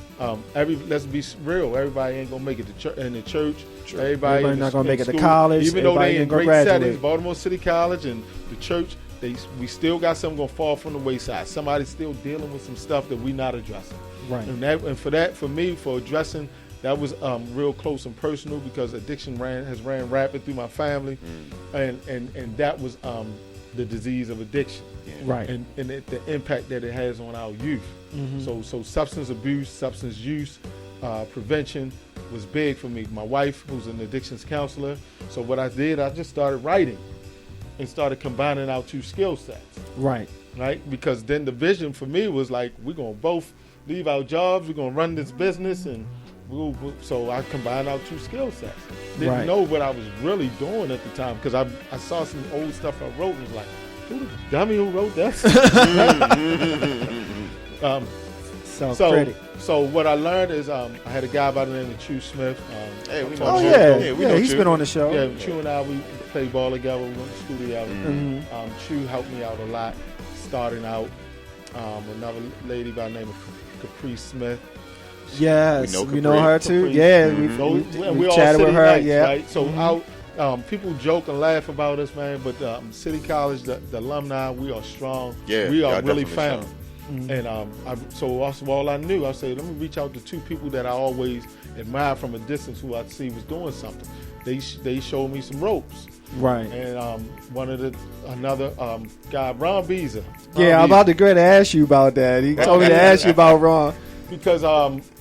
let's be real, everybody ain't gonna make it in the church. Everybody not gonna in make it to school, college. even though Everybody they in ain't gonna great graduate. settings. Baltimore City College and the church, we still got something gonna fall from the wayside. Somebody's still dealing with some stuff that we not addressing. Right. And for me, for addressing. That was real close and personal because addiction has ran rapid through my family, and that was the disease of addiction, Right. and the impact that it has on our youth. So substance abuse, substance use, prevention was big for me. My wife, who's an addictions counselor, so what I did, I just started writing and started combining our two skill sets. Right. Right, because then the vision for me was like, we're gonna both leave our jobs, we're gonna run this business, and so I combined our two skill sets. Didn't know what I was really doing at the time because I saw some old stuff I wrote and was like, who the dummy who wrote that? Self-critic. So what I learned is I had a guy by the name of Chew Smith. Hey, we know Oh Chew. yeah, we know he's Chew. been on the show. Yeah, Chew and I, we played ball together, we went to school together. Chew helped me out a lot starting out. Another lady by the name of Capri Smith. Yes, We we know know her Capri. too. Yeah, We we all chatted City with her. Knights, Yeah, right? So people joke and laugh about us, man. But City College, the alumni, we are strong. Yeah, we are y'all really definitely family. And so also all I knew, I said, let me reach out to two people that I always admire from a distance, who I see was doing something. They showed me some ropes. right. And another guy, Ron Beezer. Yeah, I'm about to go to ask you about that. He told me to ask you about Ron. because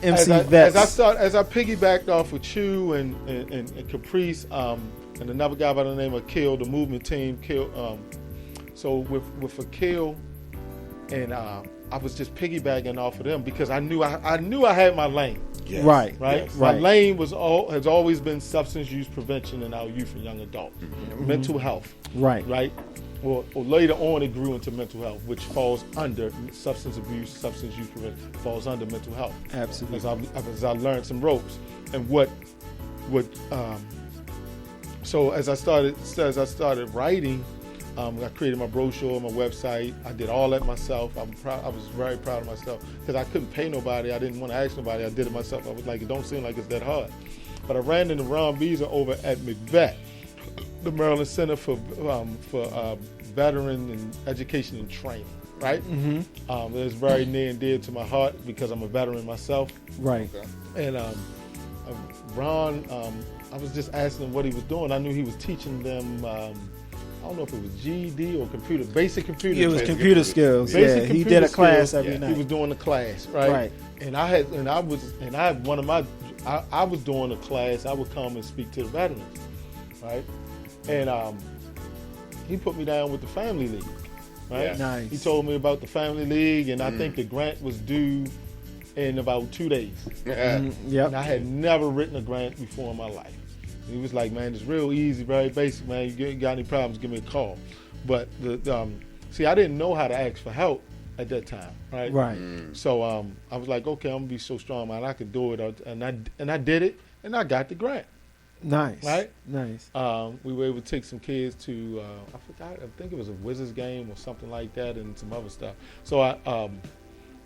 MC as Vets. I piggybacked off with Chew and Caprice and another guy by the name of Kill, the movement team, Kill. So with Akil and I was just piggybacking off of them because I knew I had my lane. Yes. Right. Right. Yes. My Right. lane has always been substance use prevention in our youth and young adult, mental health. Right. Right. Or later on, it grew into mental health, which falls under substance abuse, substance use prevention, falls under mental health. Absolutely. As I learned some ropes, and so as I started writing, I created my brochure, my website. I did all that myself. I was very proud of myself because I couldn't pay nobody. I didn't want to ask nobody. I did it myself. I was like, it don't seem like it's that hard. But I ran into Ron Beezer over at McVet, the Maryland Center for Veteran and Education and Training. Right. Mm-hmm. It's very near and dear to my heart because I'm a veteran myself. Right. And Ron, I was just asking him what he was doing. I knew he was teaching them. I don't know if it was GED or basic computer. It was computer skills. Basic Yeah, he computer did a class skills. every night. He was doing the class, right? Right. And I was doing a class. I would come and speak to the veterans, right? And he put me down with the Family League, right? Yeah. Nice. He told me about the Family League, and I think the grant was due in about 2 days. Yep. And I had never written a grant before in my life. He was like, man, it's real easy, very basic, man. You got any problems, give me a call. But see, I didn't know how to ask for help at that time, right? Right. So I was like, okay, I'm gonna be so strong, man. I could do it, and I did it, and I got the grant. Nice. Right? Nice. We were able to take some kids to I forgot, I think it was a Wizards game or something like that, and some other stuff. So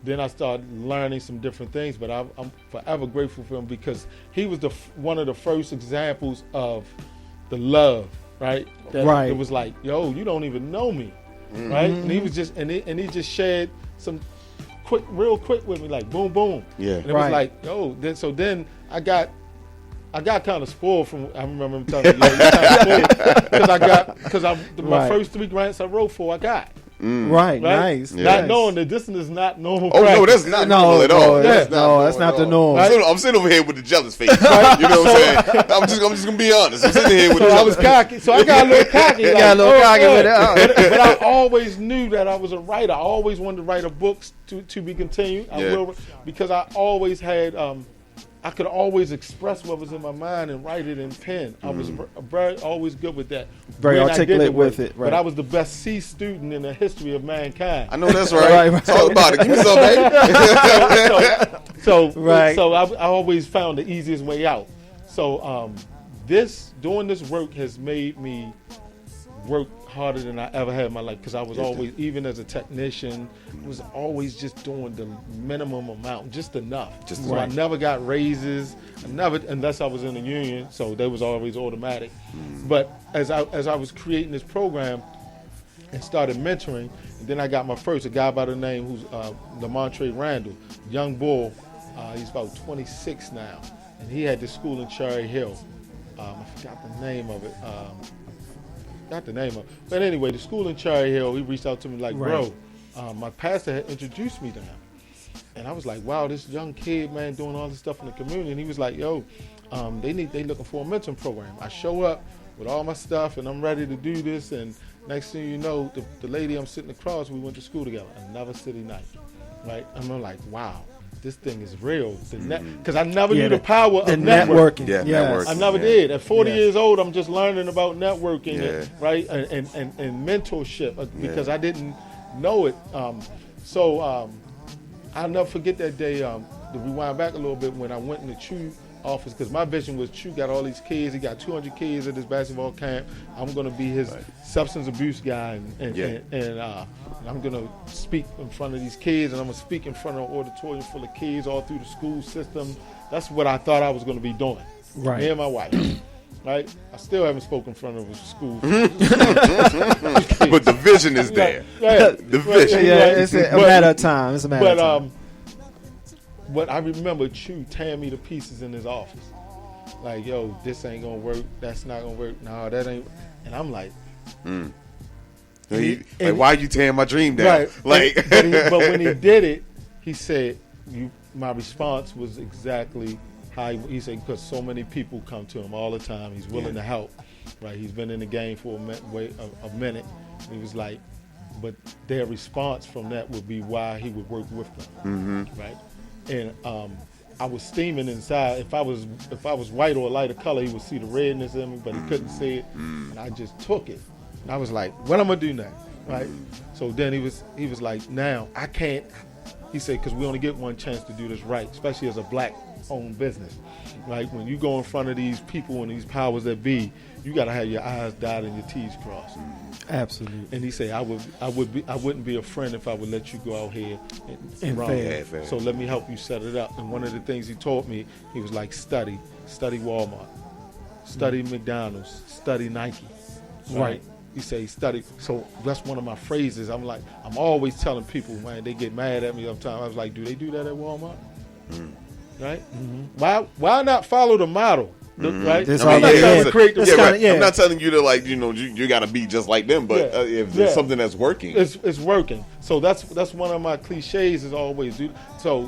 then I started learning some different things, but I'm forever grateful for him because he was one of the first examples of the love, right? Right. It was like, yo, you don't even know me, right? And he was just, and he just shared some real quick with me, like boom, boom. Yeah. And it Right. was like, yo, then I got kind of spoiled from. I remember him telling me, yo, you kind of spoiled because my Right. first 3 grants I wrote for, I got. Right. Right? Nice. Yeah. Not Nice. knowing that this is not normal. Oh no, practice. that's not No, normal at all. no, that's that's not the norm. I'm sitting over here with the jealous face. You know what I'm saying? I'm just gonna be honest. I'm sitting here with the So I was jealous face. cocky. So I got a little cocky. You got a little cocky with it. But I always knew that I was a writer. I always wanted to write a book to be continued. Because I always had. I could always express what was in my mind and write it in pen. I was very always good with that. Very When I did articulate the work. with it, right. But I was the best C student in the history of mankind. I know that's right. Right. Talk about it. Give me some, baby. Right. So I always found the easiest way out. So doing this work has made me work harder than I ever had in my life because I was always, even as a technician, was always just doing the minimum amount, just enough. So I never got raises, unless I was in the union, so that was always automatic. But as I was creating this program and started mentoring, and then I got my first, a guy by the name who's Lamontre Randall, young bull. He's about 26 now, and he had this school in Cherry Hill. I forgot the name of it. But anyway, the school in Cherry Hill, he reached out to me like, bro, my pastor had introduced me to him. And I was like, wow, this young kid, man, doing all this stuff in the community. And he was like, yo, they looking for a mentoring program. I show up with all my stuff and I'm ready to do this. And next thing you know, the lady I'm sitting across, we went to school together, another city night, right? And I'm like, wow, this thing is real. Because I never knew the power of networking. Yeah, Yes. I never did. At 40 years old, I'm just learning about networking, Yeah. right, and mentorship because I didn't know it. So I'll never forget that day. To rewind back a little bit, when I went in the Chew office, because my vision was Chew got all these kids. He got 200 kids at this basketball camp. I'm going to be his substance abuse guy, and I'm going to speak in front of these kids, and I'm going to speak in front of an auditorium full of kids all through the school system. That's what I thought I was going to be doing. Right. Me and my wife. Right? I still haven't spoken in front of a school. But the vision is there. Right. The vision. Yeah, it's a matter of time. It's a matter of time. But I remember Chew tearing me to pieces in his office. Like, yo, this ain't gonna work. That's not gonna work. No, that ain't. And I'm like, Why are you tearing my dream down? right. Like, but when he did it, he said, my response was exactly how he said, because so many people come to him all the time. He's willing to help, right? He's been in the game for a minute. He was like, but their response from that would be why he would work with them, right? And I was steaming inside. If I was white or a lighter color, he would see the redness in me, but he couldn't see it. And I just took it. And I was like, what I'm gonna do now, right? So then he was like, now I can't. He said, because we only get one chance to do this right, especially as a black-owned business. Like when you go in front of these people and these powers that be, you gotta have your I's dotted and your T's crossed. Absolutely. And he said, I wouldn't be a friend if I would let you go out here and wrong. fair. So let me help you set it up. And one of the things he taught me, he was like, study Walmart, study McDonald's, study Nike, right? He said, study. So that's one of my phrases. I'm always telling people, man, they get mad at me sometimes. I was like, do they do that at Walmart? Right? Why not follow the model? Right? I'm not trying to create the I'm not telling you to you got to be just like them, but if there's something that's working, it's working. So that's one of my cliches is always do. So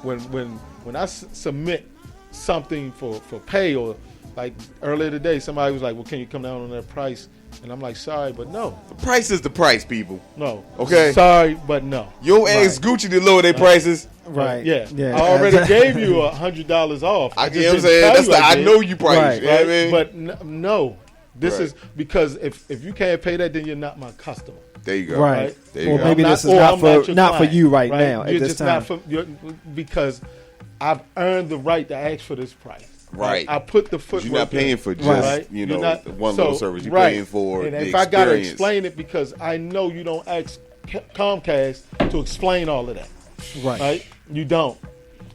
when I submit something for pay, or like earlier today, somebody was like, well, can you come down on that price? And I'm like, sorry, but no. the price is the price, people. No. Okay. Sorry, but no. You don't ask Gucci to lower their prices. Right. Yeah. Yeah. I already gave you $100 off. I, just you know what I'm didn't saying? tell That's you the I did. know you price. Right. You know what I mean? But no. This Right. is because if you can't pay that, then you're not my customer. There you go. Right. There you Or go. maybe I'm this is or not I'm for your not for client, you right right? now at You're this just time. not because I've earned the right to ask for this price. Right. I put the footwork. You're not paying for just right? you You're know not- one so, little service. You're right. paying for And the if I gotta experience. explain it, because I know you don't ask Comcast to explain all of that. Right? You don't.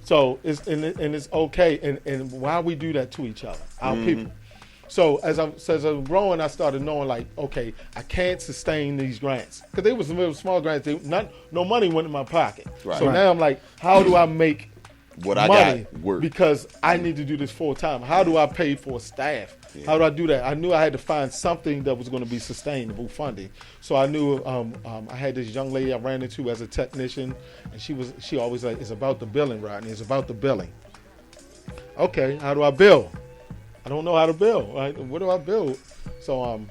So it's okay. And why we do that to each other, our people. So as I was growing, I started knowing like, okay, I can't sustain these grants because they was little small grants. No money went in my pocket. Right. So Right. now I'm like, how do I make What I money? got work. Because I need to do this full time. How do I pay for staff? How do I do that? I knew I had to find something that was going to be sustainable funding. So I knew I had this young lady I ran into as a technician, and she always like, it's about the billing, Rodney. It's about the billing. Okay, how do I bill? I don't know how to bill. Right? What do I bill? So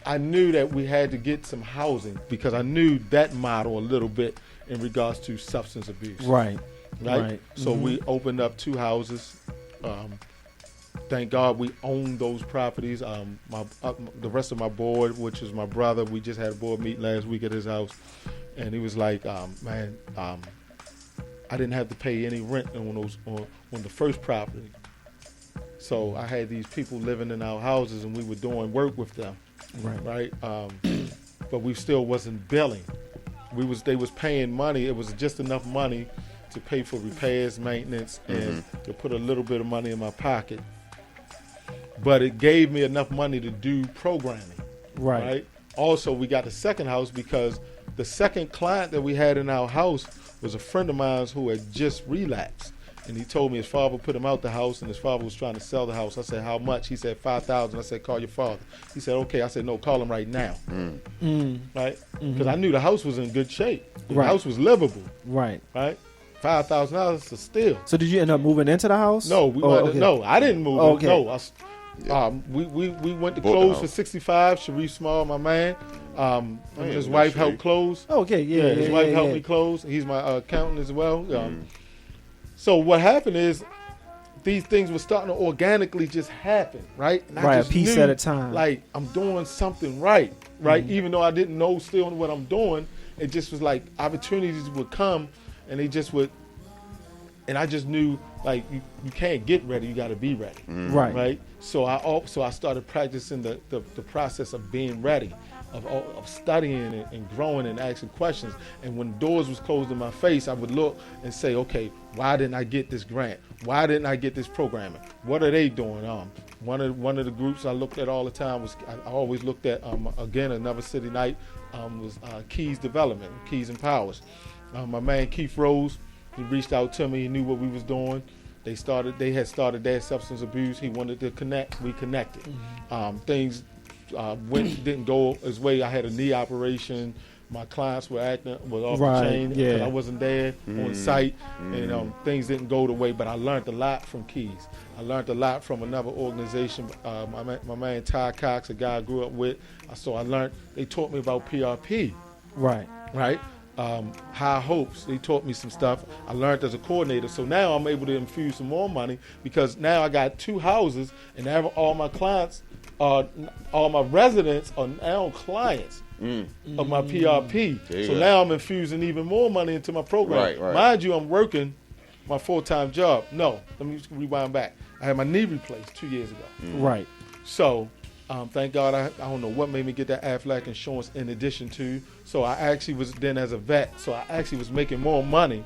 I knew that we had to get some housing because I knew that model a little bit in regards to substance abuse. Right. Right. So we opened up 2 houses. Thank God we owned those properties. The rest of my board, which is my brother, we just had a board meeting last week at his house, and he was like, "Man, I didn't have to pay any rent on the first property, so I had these people living in our houses, and we were doing work with them, right? But we still wasn't billing. They was paying money. It was just enough money to pay for repairs, maintenance, and to put a little bit of money in my pocket. But it gave me enough money to do programming. Right. Also, we got the second house because the second client that we had in our house was a friend of mine who had just relapsed. And he told me his father put him out the house, and his father was trying to sell the house. I said, how much? He said, $5,000. I said, call your father. He said, okay. I said, no, call him right now. Right? Because I knew the house was in good shape. The house was livable. Right. Right? $5,000 to steal. So did you end up moving into the house? No, no, I didn't move. Okay. No, we went to close for 65. Sharif Small, my man. His wife helped close. Okay, His wife helped me close. He's my accountant as well. So what happened is these things were starting to organically just happen, right? And I a just piece knew, at a time. Like I'm doing something right? Even though I didn't know still what I'm doing, it just was like opportunities would come, and they just would. And I just knew, like, you can't get ready, you got to be ready. Right? So I started practicing the process of being ready, of studying and growing and asking questions. And when doors was closed in my face, I would look and say, okay, why didn't I get this grant? Why didn't I get this programming? What are they doing? One of the groups I looked at all the time was, I always looked at, again, another city night, was Keys Development, Keys and Powers. My man Keith Rose, he reached out to me. He knew what we was doing. They had started their substance abuse. He wanted to connect. We connected. Things didn't go his way. I had a knee operation. my clients were off Right, the chain because yeah. I wasn't there on site, and things didn't go the way. But I learned a lot from Keys. I learned a lot from another organization. My man Ty Cox, a guy I grew up with. So I learned. They taught me about PRP. Right. Right? High Hopes. They taught me some stuff. I learned as a coordinator. So now I'm able to infuse some more money because now I got 2 houses and now all my clients, all my residents are now clients of my PRP. So go. now I'm infusing even more money into my program. Right. Mind you, I'm working my full-time job. No, let me rewind back. I had my knee replaced 2 years ago. Right. So thank God, I don't know what made me get that Aflac insurance in addition to. So I actually was then as a vet. So I actually was making more money,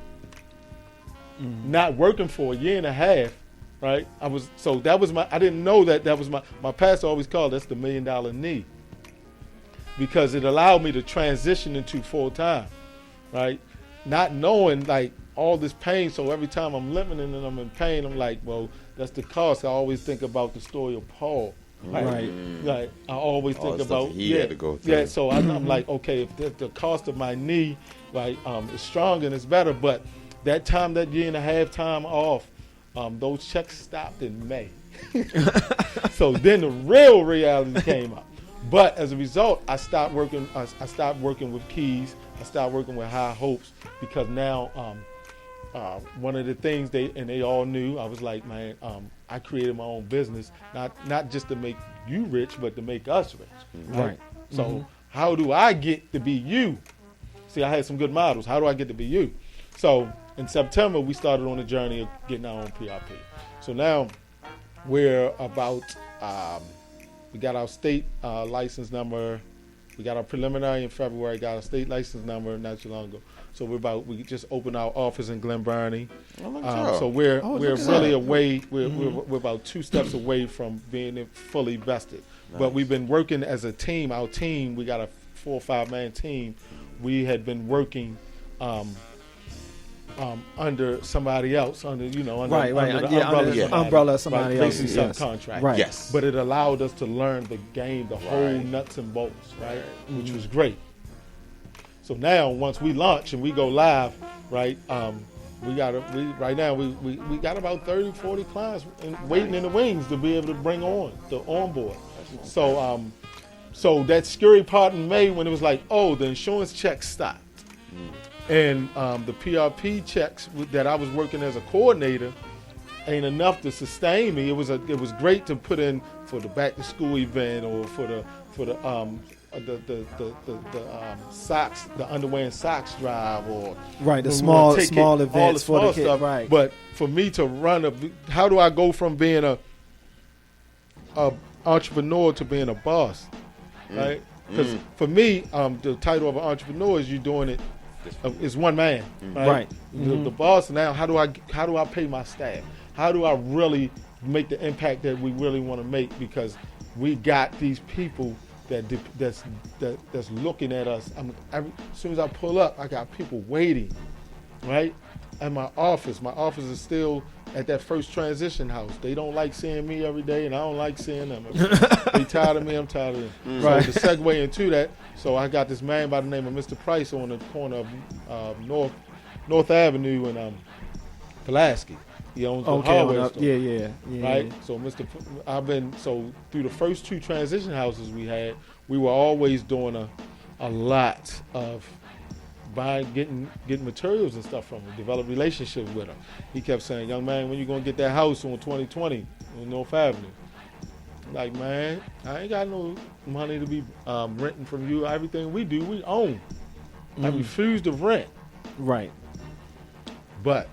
not working for a year and a half, right? I didn't know that was my pastor always called that's the $1 million knee, because it allowed me to transition into full time, right? Not knowing like all this pain. So every time I'm limping and I'm in pain, I'm like, well, that's the cost. I always think about the story of Paul. Right. Like I always All think the stuff about he had to go through. Yeah, so I'm like, okay, if the cost of my knee is strong and it's better, but that time, that year and a half time off, those checks stopped in May. So then the real reality came up. But as a result, I stopped working. I stopped working with Keys. I started working with High Hopes because now one of the things they all knew, I was like, man, I created my own business, not just to make you rich, but to make us rich. Right. So how do I get to be you? See, I had some good models. How do I get to be you? So in September, we started on the journey of getting our own PRP. So now we're about, we got our state license number. We got our preliminary in February, got our state license number not too long ago. So we just opened our office in Glen Burnie. So we're really away. We're about 2 steps away from being fully vested. Nice. But we've been working as a team. Our team, we got a 4 or 5 man team. We had been working under somebody else, under the umbrella of somebody else. Basically subcontract. Right. Yes. But it allowed us to learn the game, the whole nuts and bolts, right? Which was great. So now, once we launch and we go live, right? We got about 30, 40 clients waiting in the wings to be able to bring on board. So that scary part in May when it was like, oh, the insurance checks stopped. And the PRP checks that I was working as a coordinator ain't enough to sustain me. It was great to put in for the back to school event or for the socks, the underwear and socks drive, or the small events, all the for the small stuff. Right. But for me to run how do I go from being a entrepreneur to being a boss, right? Because for me, the title of an entrepreneur is you doing it. It's one man, right? The boss now. How do I pay my staff? How do I really make the impact that we really want to make? Because we got these people that's looking at us. As soon as I pull up, I got people waiting, right? At my office is still at that first transition house. They don't like seeing me every day, and I don't like seeing them. They tired of me, I'm tired of them. Right. So to segue into that, so I got this man by the name of Mr. Price on the corner of North Avenue and Pulaski. He owns the hardware store. Yeah. Right. So through the first 2 transition houses we had, we were always doing a lot of getting materials and stuff from him, develop relationships with him. He kept saying, young man, when you gonna get that house on 2020 on North Avenue? I'm like, man, I ain't got no money to be renting from you. Everything we do, we own. I refuse to rent. Right. But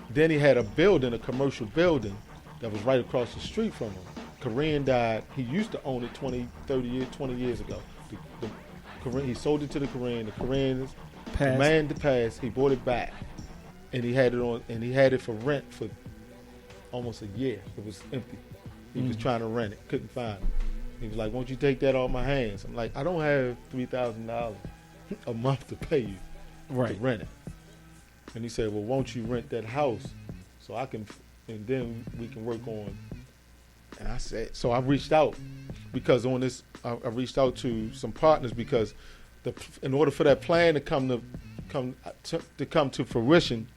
then he had a commercial building that was right across the street from him. Korean died. He used to own it 20 years ago. He sold it to the Korean. The Koreans demanded the pass. He bought it back, and he had it for rent for almost a year. It was empty. He was trying to rent it, couldn't find it. He was like, "Won't you take that off my hands?" I'm like, "I don't have $3,000 a month to pay you to rent it." And he said, "Well, won't you rent that house so I can, and then we can work on." And I said, so I reached out because on this, I reached out to some partners because in order for that plan to come to fruition,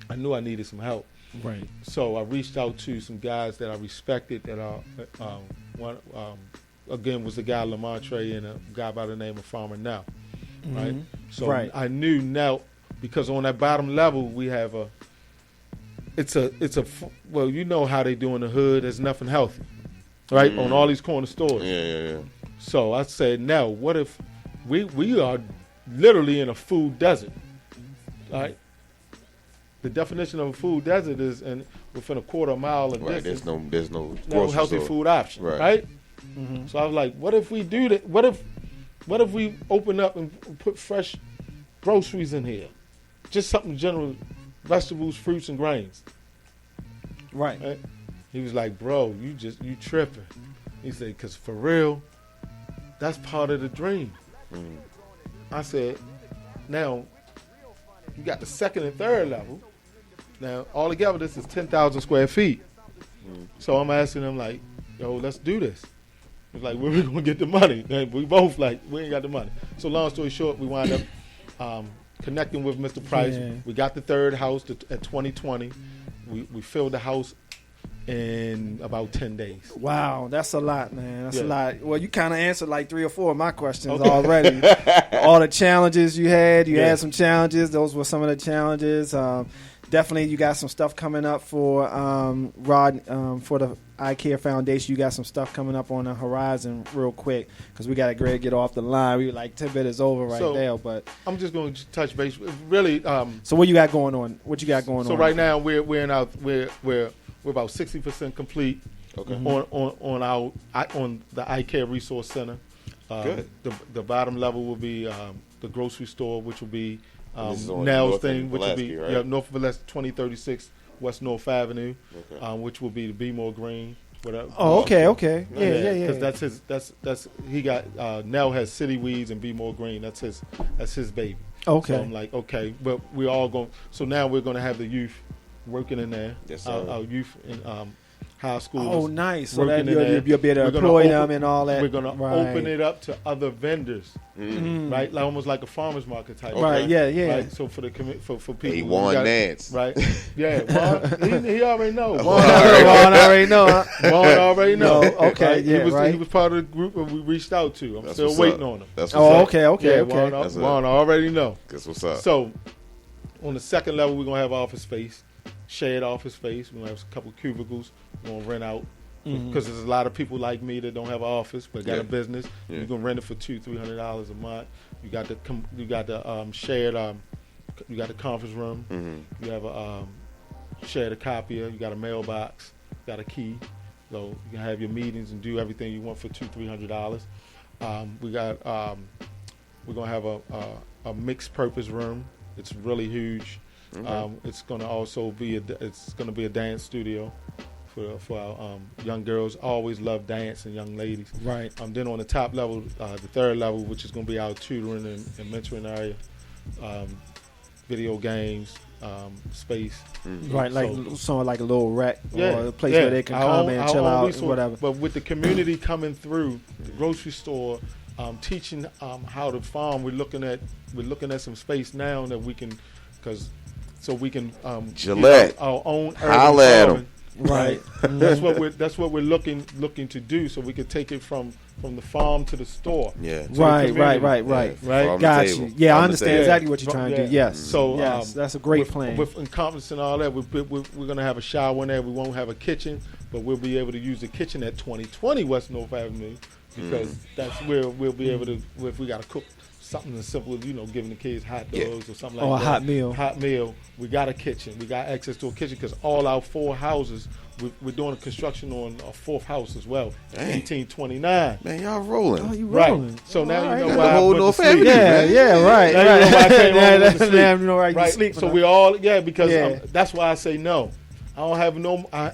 I knew I needed some help. Right. So I reached out to some guys that I respected. That are one again was the guy Lamontre and a guy by the name of Farmer Now. Right. So I knew now because on that bottom level we have well, you know how they do in the hood. There's nothing healthy, right? On all these corner stores. Yeah. So I said, now what if we are literally in a food desert, right? The definition of a food desert is within a quarter mile of distance. There's no healthy food option, right? Mm-hmm. So I was like, what if we do that? What if we open up and put fresh groceries in here? Just something general, vegetables, fruits, and grains. Right. He was like, bro, you tripping. He said, because for real, that's part of the dream. Mm. I said, now, you got the second and third level. Now, altogether, this is 10,000 square feet. Mm. So I'm asking him, like, yo, let's do this. He's like, where we going to get the money? And we both like, we ain't got the money. So long story short, we wind up connecting with Mr. Price. Yeah. We got the third house at 2020. We filled the house in about 10 days. Wow, that's a lot, man. That's a lot. Well, you kind of answered like 3 or 4 of my questions already. All the challenges you had some challenges. Those were some of the challenges. Definitely, you got some stuff coming up for for the ICARRe Foundation. You got some stuff coming up on the horizon real quick because we got to get off the line. We were like 10 minutes over there, but I'm just going to touch base. Really. So what you got going on? What you got going on? So right now we're about 60% complete on the ICARRE Resource Center. Good. The bottom level will be the grocery store, which will be Nell's North thing, which will be right? North Valesky 2036 West North Avenue, which will be the Be More Green. Whatever. Oh, okay. Yeah. Because that's he got Nell has City Weeds and Be More Green. That's his baby. Okay. So I'm like, okay, but we're all going. So now we're going to have the youth working in there. Yes, sir. Our youth in high school. Oh, nice. So that you'll be able to employ them and all that. We're going to open it up to other vendors, right? Like almost like a farmer's market type. Okay. Right. Yeah. Right? So for people, he won dance, right? Yeah. Juan, he already know. Juan already know. Huh? Juan already know. Okay. Right? Yeah. He was part of the group that we reached out to. I'm still waiting on him. That's what's up. Okay. Juan already know. That's what's up. So on the second level, we're gonna have office space. Shared office space. We're going to have a couple cubicles we're going to rent out because there's a lot of people like me that don't have an office but got a business. You can rent it for $200-$300 a month. You got the shared you got the conference room. You have a shared a copier. You got a mailbox. You got a key. So you can have your meetings and do everything you want for $200-$300. We're going to have a mixed purpose room. It's really huge. It's going to also be a dance studio for our young girls. Always love dance and young ladies. Right. Then on the top level, the third level, which is going to be our tutoring and mentoring area, video games, space. Right, like like a little rec or a place where they can come and chill out or whatever. But with the community coming through, the grocery store, teaching how to farm, we're looking at some space now that we can Gillette, our own holla at them. Right. That's what we're looking to do, so we could take it from the farm to the store. Yeah. Right. Got you. Yeah, I understand exactly what you're trying to do. Yes. So that's a great plan. With encompassing all that, we're going to have a shower in there. We won't have a kitchen, but we'll be able to use the kitchen at 2020 West North Avenue because that's where we'll be able to. If we got to cook something as simple as giving the kids hot dogs or something like that. Or a hot meal. We got a kitchen. We got access to a kitchen because all our 4 houses, we're doing a construction on a 4th house as well. 1829. Man, y'all rolling. Oh, you rolling. Right. So now you know the why whole I went North to sleep. Avenue, Right. Now you know why I came home and went to sleep. Now you know why you sleep. So we all because that's why I say no. I don't have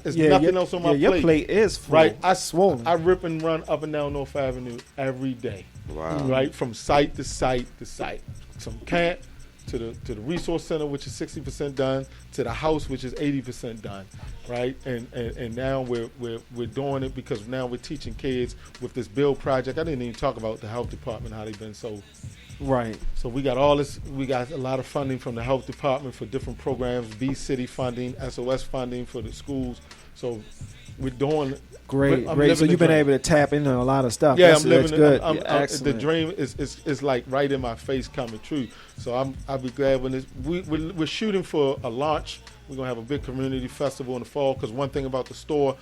there's nothing else on my plate. Your plate is full. Right. Swollen. I rip and run up and down North Avenue every day. Wow. Right, from site to site to site, from camp to the resource center, which is 60% done, to the house, which is 80% done, right? And now we're doing it because now we're teaching kids with this build project. I didn't even talk about the health department, how they've been so Right. So we got all this. We got a lot of funding from the health department for different programs, B City funding, SOS funding for the schools. So we're doing Great, I'm great. living So the you've been dream. able to tap into a lot of stuff. Yeah, That's, I'm living. that's good. I'm, Yeah, the excellent. dream is like right in my face, coming true. So I'll be glad when this. We're shooting for a launch. We're gonna have a big community festival in the fall. Because one thing about the store,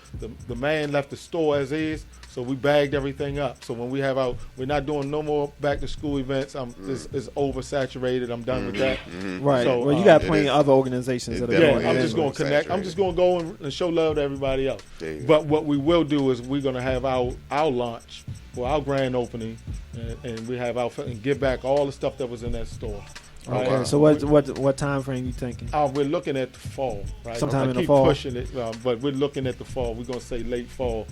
the man left the store as is. So we bagged everything up. So when we have we're not doing no more back to school events. It's oversaturated. I'm done with that. Right. So, well, you got it plenty is. of other organizations that are definitely doing Yeah, it. I'm just anyway. going to connect. I'm just going to go and show love to everybody else. There you go. But what we will do is we're going to have our launch or our grand opening, and we have and give back all the stuff that was in that store. Right? Okay. So what time frame you thinking? We're looking at the fall, right? Sometime I in the keep fall. pushing it, but we're looking at the fall. We're going to say late fall.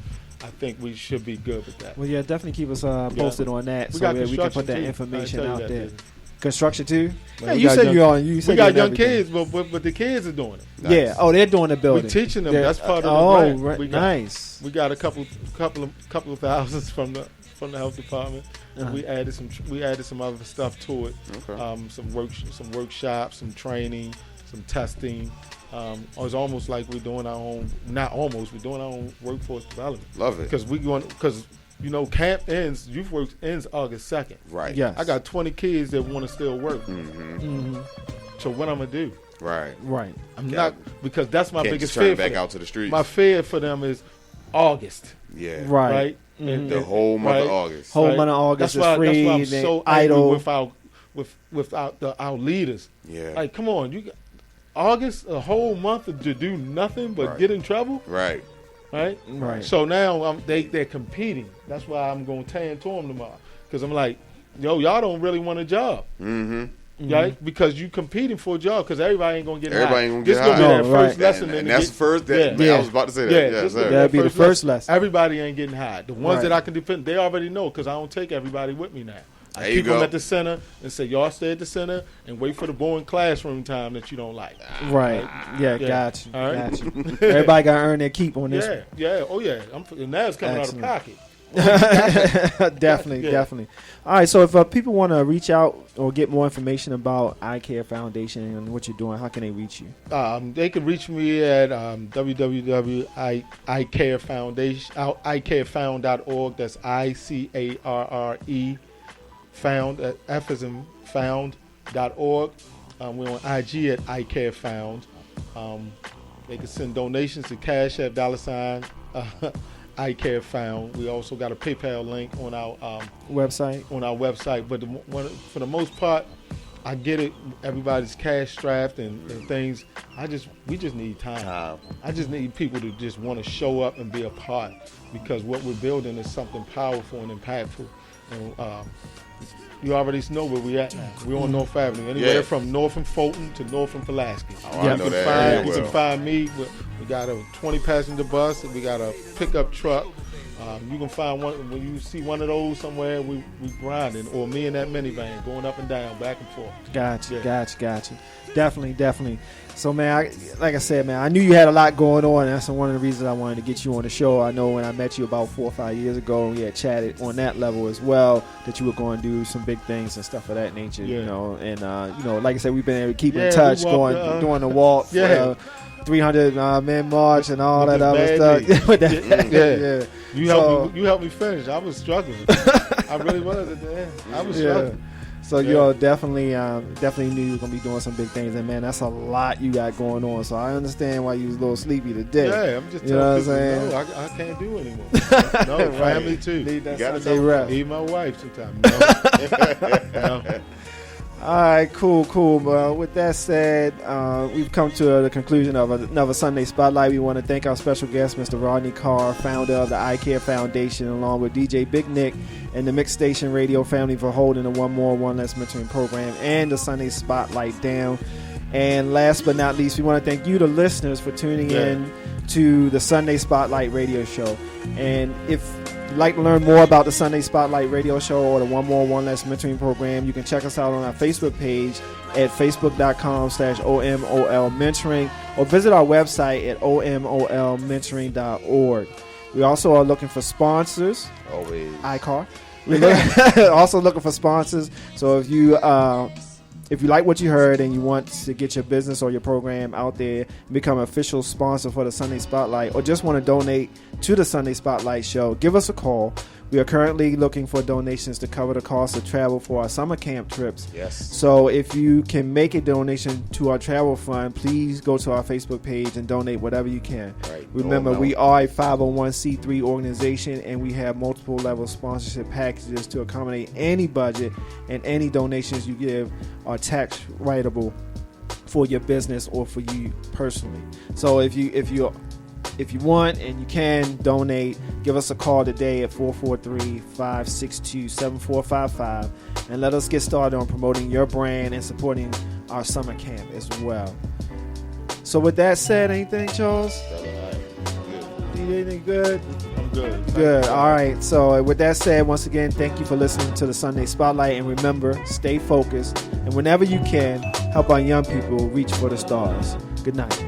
I think we should be good with that. Well, yeah, definitely keep us posted on that, We so got we can put construction, that too. information I tell you out that, there. dude. Construction too. Yeah, Man, we you got said young- you on. You said We got you young everything. kids, but the kids are doing it. Nice. Yeah. Oh, they're doing the building. We're teaching them. They're- That's part of the Oh, grant. right. We got, Nice. We got a couple of thousands from the health department. Uh-huh. We added some other stuff to it. Okay. Some workshops, some training, some testing. It's almost like we're doing our own. Not almost. We're doing our own workforce development. Love it. Because camp ends. Youth work ends August 2nd. Right. Yes. I got 20 kids that want to still work. Mm-hmm. So what I'm gonna do? Right. Right. I'm Yeah. not, because that's my Can't biggest just turn fear it for back them. out to the streets. My fear for them is August, Yeah. Right. right? Mhm. The whole month right. of August. Whole Right. month of August That's why is free. I'm and so idle. angry with our leaders. Yeah. Like, come on, you got August, a whole month to do nothing but Right. get in trouble, Right. right? Right. So now they're competing. That's why I'm going to tan to them tomorrow, because I'm like, y'all don't really want a job. Mm-hmm. Right, because you competing for a job, because everybody ain't gonna get Everybody hired. ain't gonna This get gonna be hired. that No, first right. lesson, And in that's the the first. yeah. I was about to say that. Yeah, Yes, this sir. That'd be the first lesson. Everybody ain't getting hired. The ones Right. that I can depend, they already know, because I don't take everybody with me now. I There you keep them go. at the center and say, y'all stay at the center and wait for the boring classroom time that you don't like. Right. Yeah. Yeah. Got you. All right. Got you. Everybody got to earn their keep on this. Yeah. Oh yeah. And now it's coming Excellent. out of pocket. Definitely, Yeah. definitely. All right, so if people want to reach out or get more information about ICARRE Foundation and what you're doing, how can they reach you? They can reach me at www.icarrefound.org. That's ICARRE found at F as in found.org. We're on IG at ICARRE Found. They can send donations to Cash App $, ICARRE Found. We also got a PayPal link on our Website? website. But for the most part, I get it. Everybody's cash strapped and things. We just need time. I just need people to just want to show up and be a part, because what we're building is something powerful and impactful. And you already know where we at now. We're on North Avenue, anywhere Yeah. from North and Fulton to North and Pulaski. Oh, I know that area You can well. find me. We got a 20-passenger bus. And we got a pickup truck. You can find one when you see one of those somewhere. We grinding, or me in that minivan going up and down, back and forth. Gotcha, Yeah. gotcha. Definitely. So, man, like I said, man, I knew you had a lot going on. And that's one of the reasons I wanted to get you on the show. I know when I met you about 4 or 5 years ago, we had chatted on that level as well, that you were going to do some big things and stuff of that nature, Yeah. you know. And, like I said, we've been able to keep Yeah, in touch, we walked, doing the walk for yeah. 300 men march and all With that the other bad stuff. With that- Yeah. So- You helped me finish. I was struggling. I really was at the end. I was Yeah. struggling. So Yeah. you all definitely knew you were gonna be doing some big things, and man, that's a lot you got going on. So I understand why you was a little sleepy today. Yeah, I'm just You know what telling I'm people, saying? no, I can't do anymore. No, Right. family too. Need that You gotta Sunday tell rest. Need my wife sometimes. No. All right, cool. With that said, we've come to the conclusion of another Sunday Spotlight. We want to thank our special guest, Mr. Rodney CARR, founder of the ICARRE Foundation, along with DJ Big Nick and the Mixed Station Radio family for holding the One More, One Less mentoring program and the Sunday Spotlight down. And last but not least, we want to thank you, the listeners, for tuning in to the Sunday Spotlight Radio Show. And if you'd like to learn more about the Sunday Spotlight Radio Show or the One More, One Less mentoring program, you can check us out on our Facebook page at facebook.com/OMOL mentoring, or visit our website at omolmentoring.org. We also are looking for sponsors, Always. ICARRE, Also looking for sponsors. So if you like what you heard and you want to get your business or your program out there, become an official sponsor for the Sunday Spotlight, or just want to donate to the Sunday Spotlight show, give us a call. We are currently looking for donations to cover the cost of travel for our summer camp trips. Yes. So if you can make a donation to our travel fund, please go to our Facebook page and donate whatever you can. Right. Remember, we are a 501c3 organization, and we have multiple level sponsorship packages to accommodate any budget, and any donations you give are tax writable for your business or for you personally. So if you want and you can donate, give us a call today at 443-562-7455 and let us get started on promoting your brand and supporting our summer camp as well. So with that said, anything, Charles? Anything good? I'm good. Good. All right. So with that said, once again, thank you for listening to the Sunday Spotlight. And remember, stay focused. And whenever you can, help our young people reach for the stars. Good night.